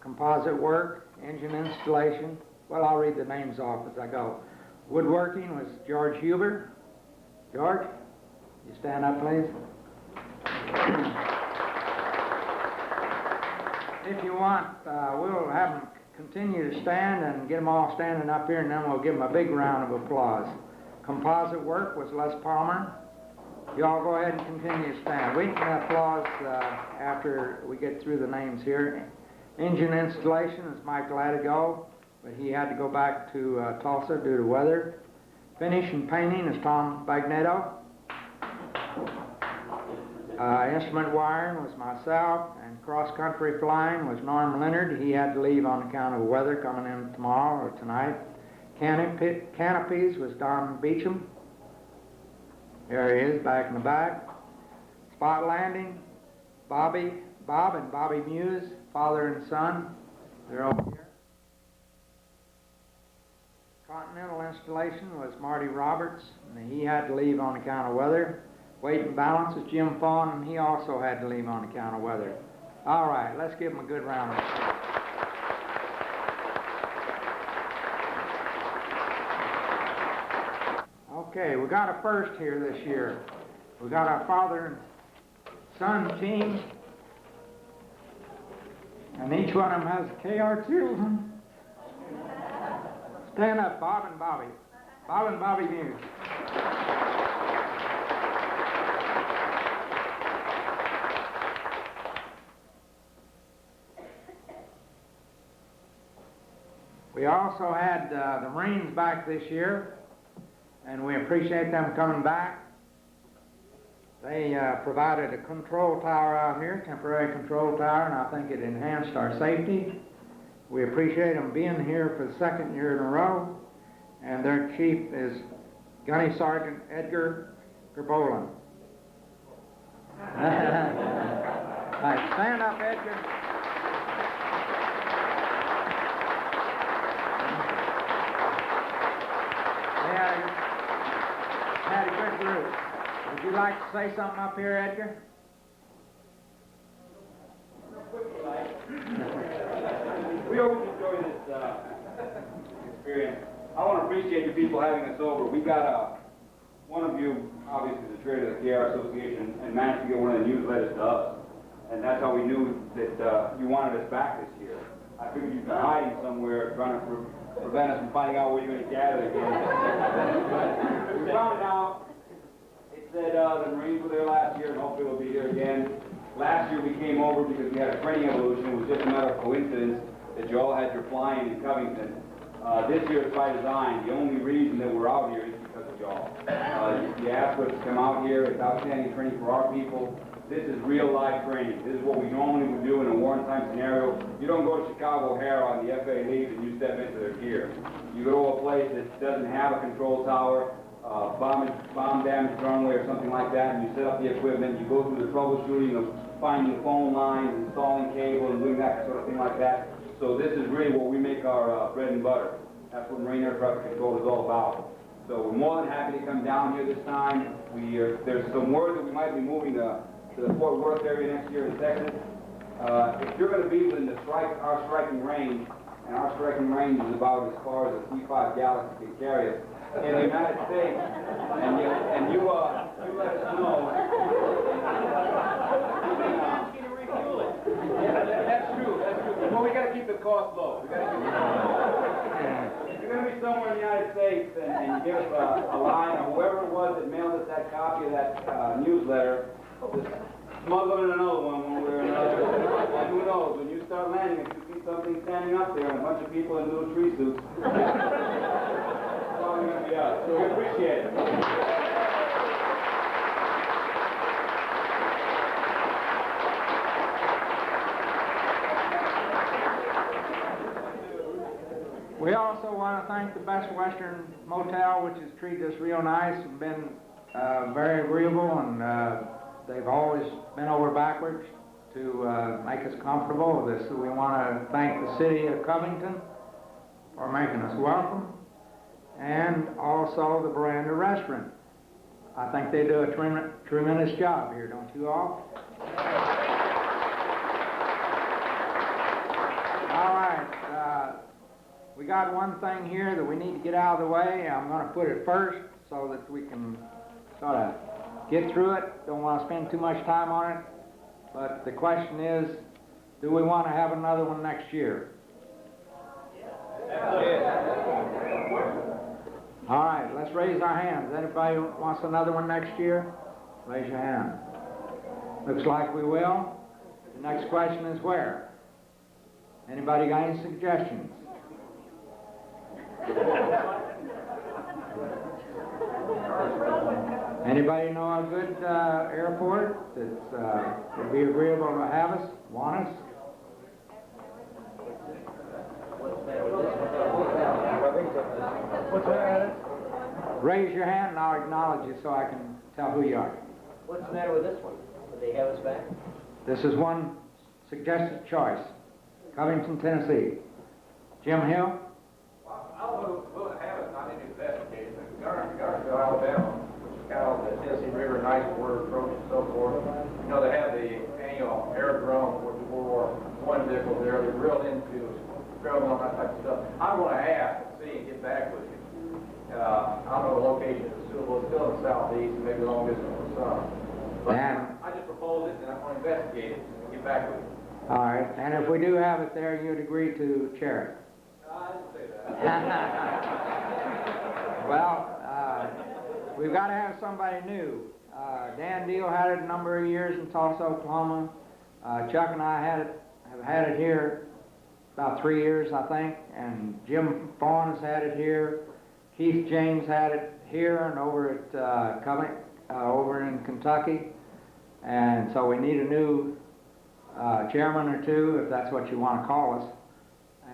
composite work, engine installation. Well, I'll read the names off as I go. Woodworking was George Huber. George, you stand up, please. If you want, we'll have them continue to stand and get them all standing up here, and then we'll give them a big round of applause. Composite work was Les Palmer. You all go ahead and continue to stand. We can applause after we get through the names here. Engine installation is Mike LADIGO, but he had to go back to Tulsa due to weather. Finish and painting is Tom BAGNETTO. Instrument wiring was myself, and cross-country flying was Norm Leonard. He had to leave on account of weather coming in tomorrow or tonight. Canopies was Don Beecham. There he is, back in the back. Spot landing, Bob and Bobby Muse, father and son. They're over here. Continental installation was Marty Roberts, and he had to leave on account of weather. Weight and balance is Jim Faughan, and he also had to leave on account of weather. All right, let's give him a good round of applause. Okay, we got a first here this year. We got our father and son team, and each one of them has a KR2. Stand up, Bob and Bobby. Bob and Bobby Muse. We also had the Marines back this year, and we appreciate them coming back. They provided a control tower out here, temporary control tower, and I think it enhanced our safety. We appreciate them being here for the second year in a row, and their chief is Gunny Sergeant Edgar Gerbolin. Right, stand up, Edgar. Had a good group. Would you like to say something up here, Edgar? We always enjoy this experience. I want to appreciate you people having us over. We got one of you, obviously the treasurer of the KR Association, and managed to get one of the newsletters to us. And that's how we knew that you wanted us back this year. I figured you've been hiding somewhere trying to prevent us from finding out where you're going to gather again. We found out, it said the Marines were there last year and hopefully we'll be here again. Last year we came over because we had a training evolution. It was just a matter of coincidence that you all had your flying in Covington. This year it's by design. The only reason that we're out here is because of y'all. You asked us to come out here. It's outstanding training for our people. This is real life training. This is what we normally would do in a wartime scenario. You don't go to Chicago O'Hare on the FA leaves and you step into their gear. You go to a place that doesn't have a control tower, bomb damaged runway or something like that, and you set up the equipment. You go through the troubleshooting of finding phone lines, installing cable, and doing that sort of thing like that. So this is really what we make our bread and butter. That's what Marine Air Traffic Control is all about. So we're more than happy to come down here this time. There's some word that we might be moving to the Fort Worth area next year in Texas. If you're going to be within our striking range, and our striking range is about as far as a C-5 Galaxy can carry us, in the United States, and you let us know. That's true. Well, we got to keep the cost low. If you're going to be somewhere in the United safe and you give us a line, or whoever it was that mailed us that copy of that newsletter, just smuggle in another one when we're in another. And who knows, when you start landing, if you see something standing up there and a bunch of people in little tree suits, it's probably going to be us. So we appreciate it. We also want to thank the Best Western Motel, which has treated us real nice and been very agreeable, and they've always bent over backwards to make us comfortable with this. So we want to thank the city of Covington for making us welcome, and also the Veranda Restaurant. I think they do a tremendous job here, don't you all? All right. We got one thing here that we need to get out of the way. I'm going to put it first so that we can sort of get through it. Don't want to spend too much time on it. But the question is, do we want to have another one next year? All right, let's raise our hands. Anybody wants another one next year? Raise your hand. Looks like we will. The next question is where? Anybody got any suggestions? Anybody know a good airport that would be agreeable to have us, want us? What's that? Raise your hand and I'll acknowledge you so I can tell who you are. What's the matter with this one? Will they have us back? This is one suggested choice. Covington, Tennessee. Jim Hill? We'll have it, not any investigated. Garnersville, Alabama, which is kind of the Tennessee River, nice border approach and so forth. You know, they have the annual aerodrome with the World War I vehicles there. They're real into travel and that type of stuff. I'm going to ask and see and get back with you. I don't know the location is suitable. It's still in the southeast and maybe long distance from the sun. But I just proposed it and I'm going to investigate it and get back with you. All right, and if we do have it there, you'd agree to chair it? I didn't say that. Well, we've got to have somebody new. Dan Deal had it a number of years in Tulsa, Oklahoma. Chuck and I have had it here about 3 years, I think, and Jim Faughan has had it here. Keith James had it here and over at Covington, over in Kentucky, and so we need a new chairman or two, if that's what you want to call us,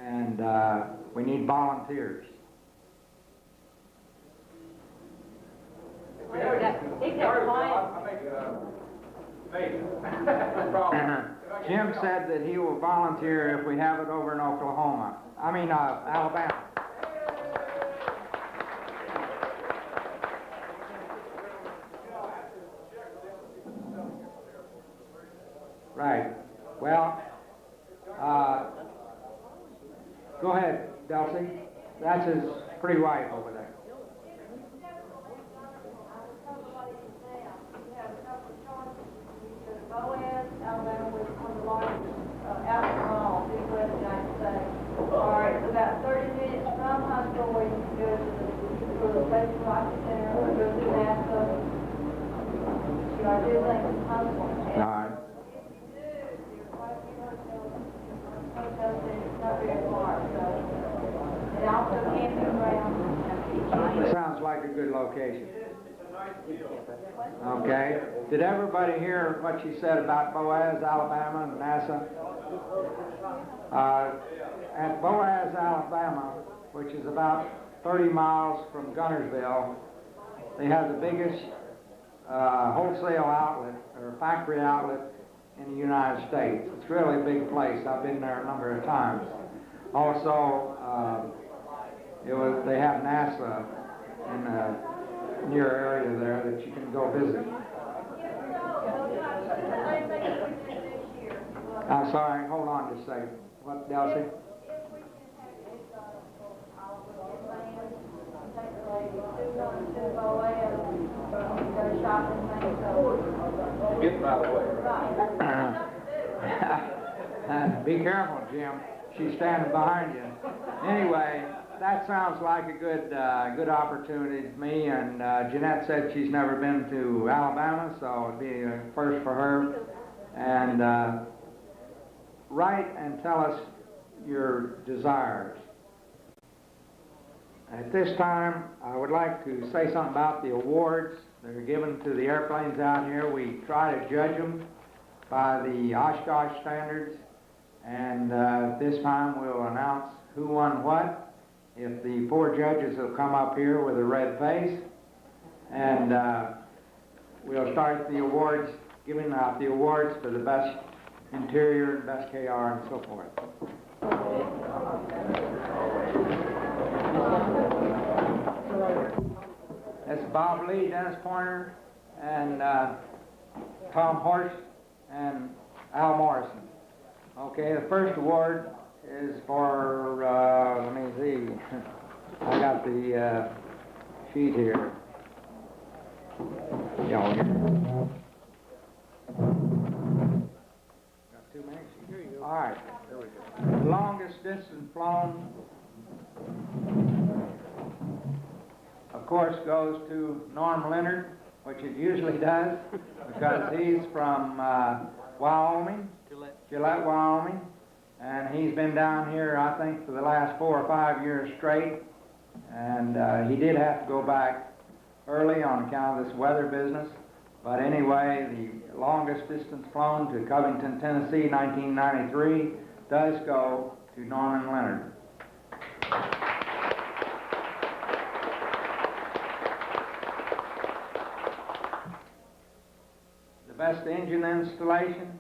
and we need volunteers. Jim said that he will volunteer if we have it over in Alabama. Right. Well, go ahead, Delcy. That's his pretty wife over there. Boaz, Alabama, was one of the largest alcohol in the United States. All right, it's about 30 minutes from Huntsville where you can go to the Station Rocket Center, or go to NASA. You know, I do think it's Huntsville. All right. Hotels there, it's not very far, so. And also camping grounds. Sounds like a good location. Okay. Did everybody hear what she said about Boaz, Alabama, and NASA? At Boaz, Alabama, which is about 30 miles from Guntersville, they have the biggest wholesale outlet, or factory outlet, in the United States. It's really a big place. I've been there a number of times. Also, they have NASA in the near area there that you can go visit. I'm sorry, hold on just a second. What, Delcy? Get them out of the way. Be careful, Jim. She's standing behind you. Anyway, that sounds like a good opportunity to me, and Jeanette said she's never been to Alabama, so it'd be a first for her. And write and tell us your desires. At this time, I would like to say something about the awards that are given to the airplanes out here. We try to judge them by the Oshkosh standards, and this time we'll announce who won what. If the 4 judges will come up here with a red face, and we'll start the awards, giving out the awards for the best interior and best KR and so forth. That's Bob Lee, Dennis Pointer, and Tom Horst, and Al Morrison. Okay, the first award is for, let me see, I got the sheet here. Yeah, got 2 minutes? Here you go. All right. There we go. Longest distance flown, of course, goes to Norm Leonard, which it usually does, because he's from Wyoming, Gillette, Wyoming, and he's been down here, I think, for the last 4 or 5 years straight, and he did have to go back early on account of this weather business, but anyway, the longest distance flown to Covington, Tennessee, 1993, does go to Norman Leonard. The best engine installation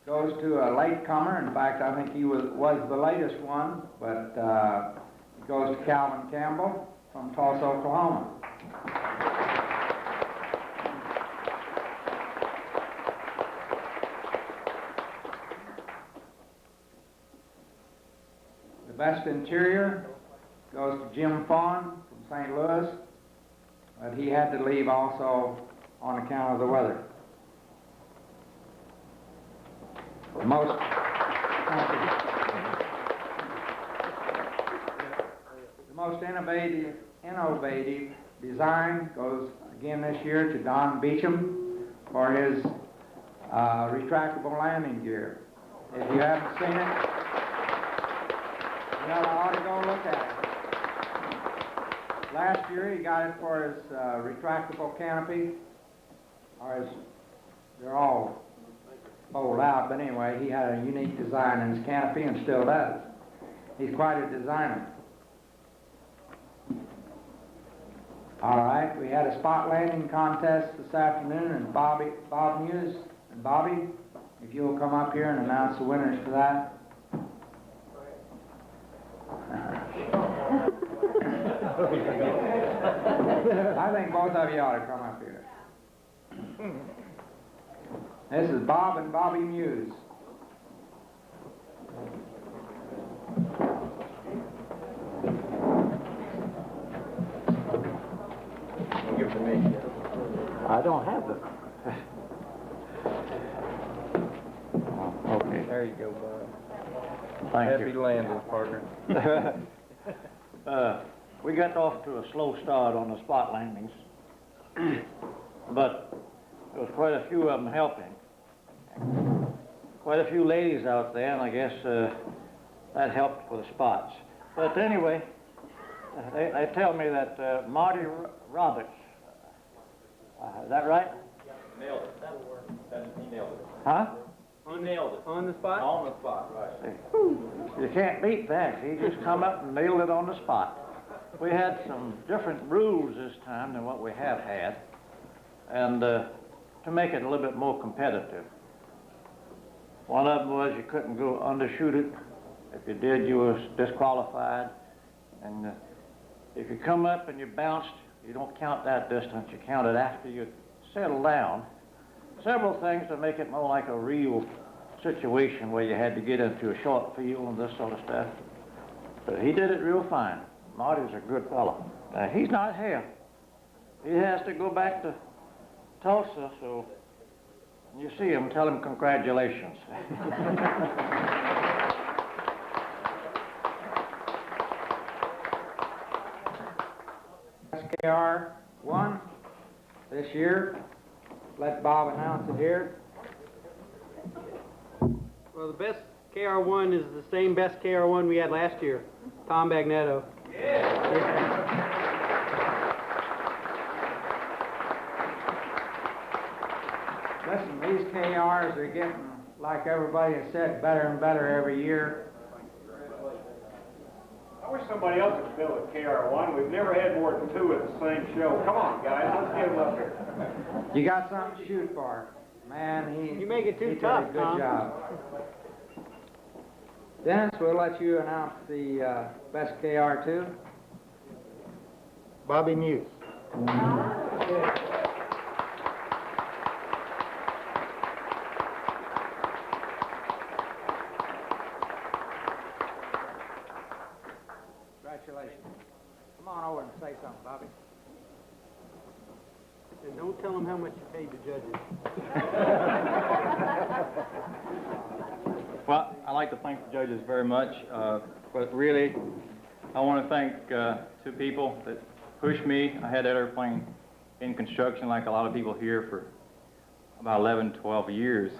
goes to a latecomer. In fact, I think he was the latest one, but it goes to Calvin Campbell from Tulsa, Oklahoma. The best interior goes to Jim Faughan from St. Louis, but he had to leave also on account of the weather. The most innovative design goes again this year to Don Beecham for his retractable landing gear. If you haven't seen it, you ought to go look at it. Last year he got it for his retractable canopy, or his, they're all fold out, but anyway, he had a unique design in his canopy and still does. He's quite a designer. All right, we had a spot landing contest this afternoon, and Bob MUSE and Bobby, if you'll come up here and announce the winners for that. I think both of you ought to come up here. This is Bob and Bobby MUSE. Give it to me. I don't have them. Okay. There you go, Bob. Thank Happy you. landing, partner. We got off to a slow start on the spot landings, but there was quite a few of them helping. Quite a few ladies out there, and I guess that helped for the spots. But anyway, they tell me that Marty Roberts, is that right? Nailed it. That'll work. He nailed it. Huh? He nailed it. On the spot? On the spot, right. You can't beat that. He just come up and nailed it on the spot. We had some different rules this time than what we have had, and to make it a little bit more competitive. One of them was you couldn't go undershoot it. If you did, you was disqualified. And if you come up and you bounced, you don't count that distance. You count it after you settle down. Several things to make it more like a real situation where you had to get into a short field and this sort of stuff. But he did it real fine. Marty's a good fellow. He's not here. He has to go back to Tulsa, so when you see him, tell him congratulations. KR1 this year. Let Bob announce it here. Well, the best KR1 is the same best KR1 we had last year, Tom BAGNETTO. Listen, these KRs are getting, like everybody has said, better and better every year. I wish somebody else would build a KR1. We've never had more than 2 at the same show. Come on, guys, let's get them up here. You got something to shoot for. Man, You make it too he tough, did a good Tom. job. Dennis, we'll let you announce the best KR2. Bobby Muse. Congratulations. Come on over and say something, Bobby. And don't tell them how much you paid the judges. Well, I'd like to thank the judges very much, but really, I want to thank 2 people that pushed me. I had that airplane in construction like a lot of people here for about 11, 12 years.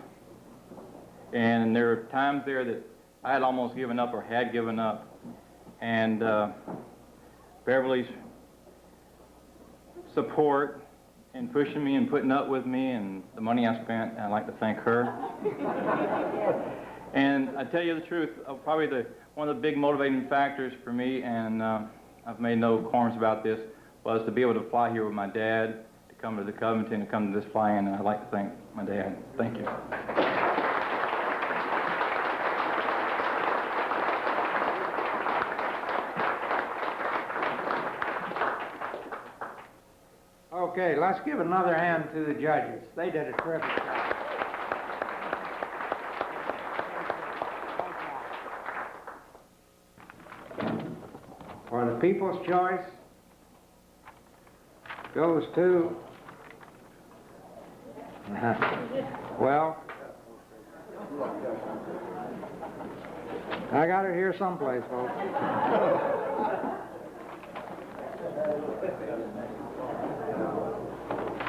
And there were times there that I had almost given up or had given up. And Beverly's support and pushing me and putting up with me and the money I spent, I'd like to thank her. And I tell you the truth, probably one of the big motivating factors for me, and I've made no qualms about this, was to be able to fly here with my dad, to come to the Covington, to come to this fly-in, and I'd like to thank my dad. Thank you. Okay, let's give another hand to the judges. They did a terrific job. For the People's Choice goes to, well, I got it here someplace, folks.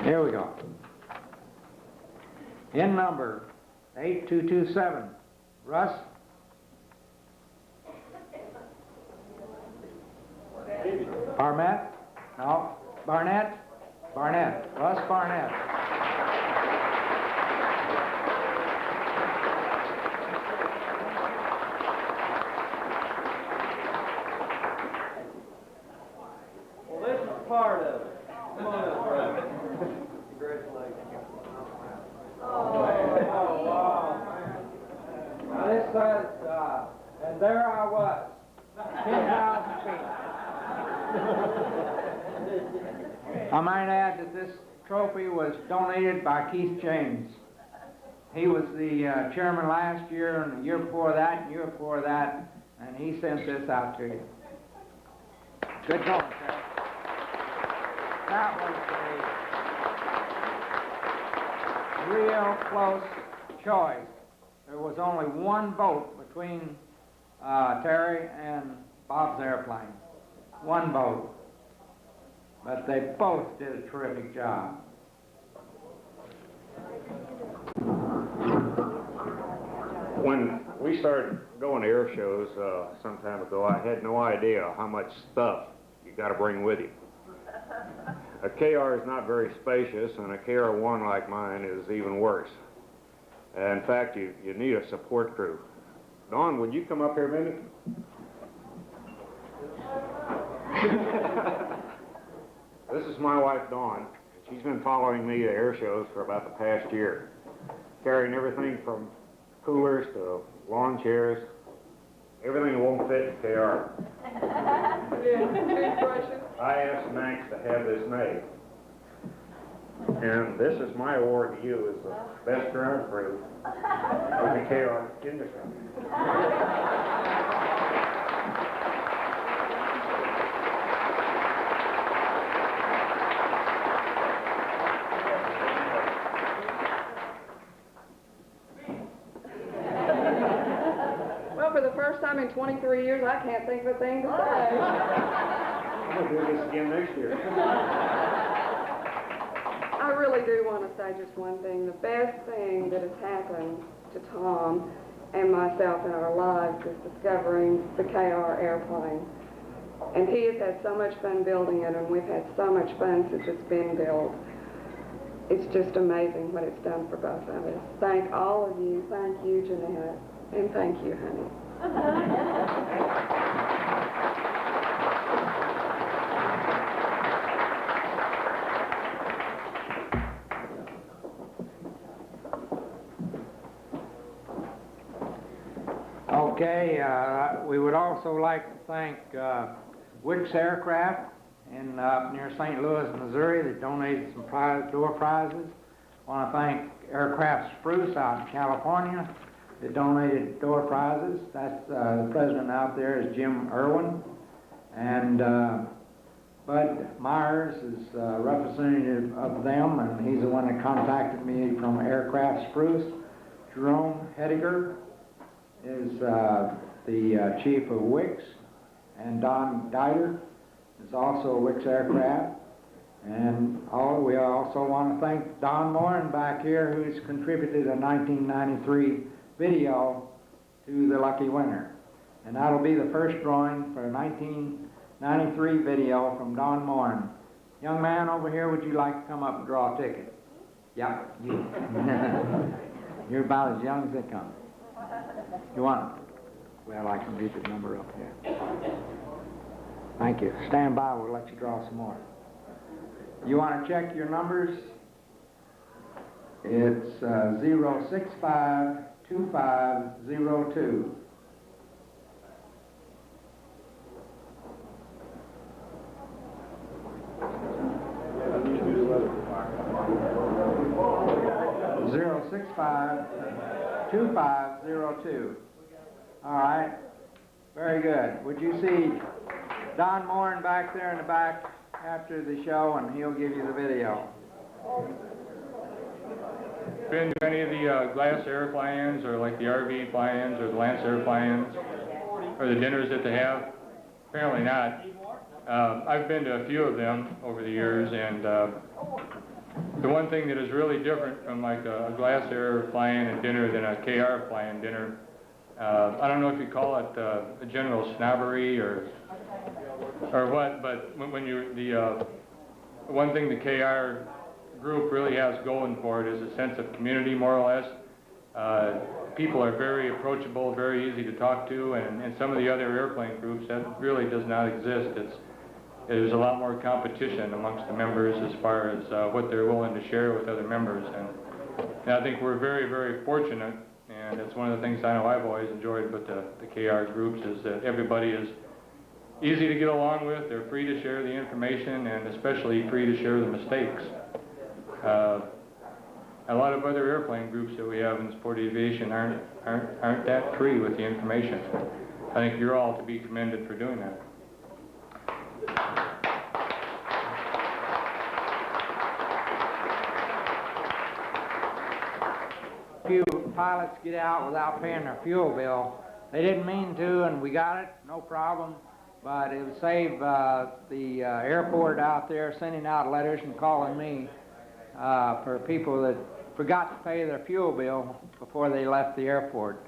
Here we go. In number 8227, Russ. Barnett? No. Barnett? Barnett. Russ Barnett. Well, this is part of it. Come on up, brother. Congratulations. Oh, wow. Now this says, and there I was, 10,000 feet. I might add that this trophy was donated by Keith James. He was the chairman last year, and the year before that, and the year before that, and he sent this out to you. Good going, sir. That was a real close choice. There was only one vote between Terry and Bob's airplane. One vote. But they both did a terrific job. When we started going to air shows some time ago, I had no idea how much stuff you got to bring with you. A KR is not very spacious, and a KR1 like mine is even worse. In fact, you need a support crew. Dawn, would you come up here a minute? This is my wife, Dawn. She's been following me to air shows for about the past year, carrying everything from coolers to lawn chairs, everything that won't fit in KR. I asked Max to have this made. And this is my award to you as the best ground crew in the KR industry. Well, for the first time in 23 years, I can't think of a thing to say. I'm gonna do this again next year. I really do want to say just one thing. The best thing that has happened to Tom and myself in our lives is discovering the KR airplane. And he has had so much fun building it, and we've had so much fun since it's been built. It's just amazing what it's done for both of us. Thank all of you. Thank you, Jeanette. And thank you, honey. Okay, we would also like to thank Wicks Aircraft in near St. Louis, Missouri, that donated some door prizes. I want to thank Aircraft Spruce out in California that donated door prizes. That's the president out there is Jim Irwin, and Bud Myers is a representative of them, and he's the one that contacted me from Aircraft Spruce. Jerome Hediger is the chief of Wicks, and Don Dieter is also Wicks Aircraft. And we also want to thank Don Morin back here, who's contributed a 1993 video to the lucky winner. And that'll be the first drawing for a 1993 video from Don Morin. Young man over here, would you like to come up and draw a ticket? Yeah, you. You're about as young as they come. You want it? Well, I can read the number up here. Thank you. Stand by, we'll let you draw some more. You want to check your numbers? It's 0652502. Zero 652502. All right. Very good. Would you see Don Morin back there in the back after the show, and he'll give you the video. Been to any of the glass airplanes, or like the RV planes, or the Lance airplanes, or the dinners that they have? Apparently not. I've been to a few of them over the years, and the one thing that is really different from like a glass airplane and dinner than a KR plane dinner, I don't know if you call it a general snobbery or what, but when the one thing the KR group really has going for it is a sense of community, more or less. People are very approachable, very easy to talk to, and some of the other airplane groups, that really does not exist. There's a lot more competition amongst the members as far as what they're willing to share with other members, and I think we're very, very fortunate, and it's one of the things I know I've always enjoyed about the KR groups is that everybody is easy to get along with. They're free to share the information, and especially free to share the mistakes. A lot of other airplane groups that we have in sport aviation aren't that free with the information. I think you're all to be commended for doing that. Few pilots get out without paying their fuel bill. They didn't mean to, and we got it, no problem. But it would save the airport out there sending out letters and calling me for people that forgot to pay their fuel bill before they left the airport.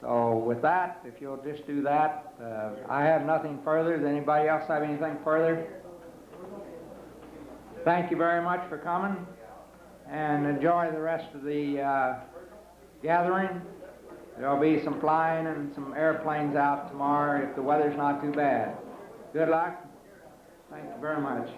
So with that, if you'll just do that, I have nothing further. Does anybody else have anything further? Thank you very much for coming, and enjoy the rest of the gathering. There'll be some flying and some airplanes out tomorrow if the weather's not too bad. Good luck. Thank you very much.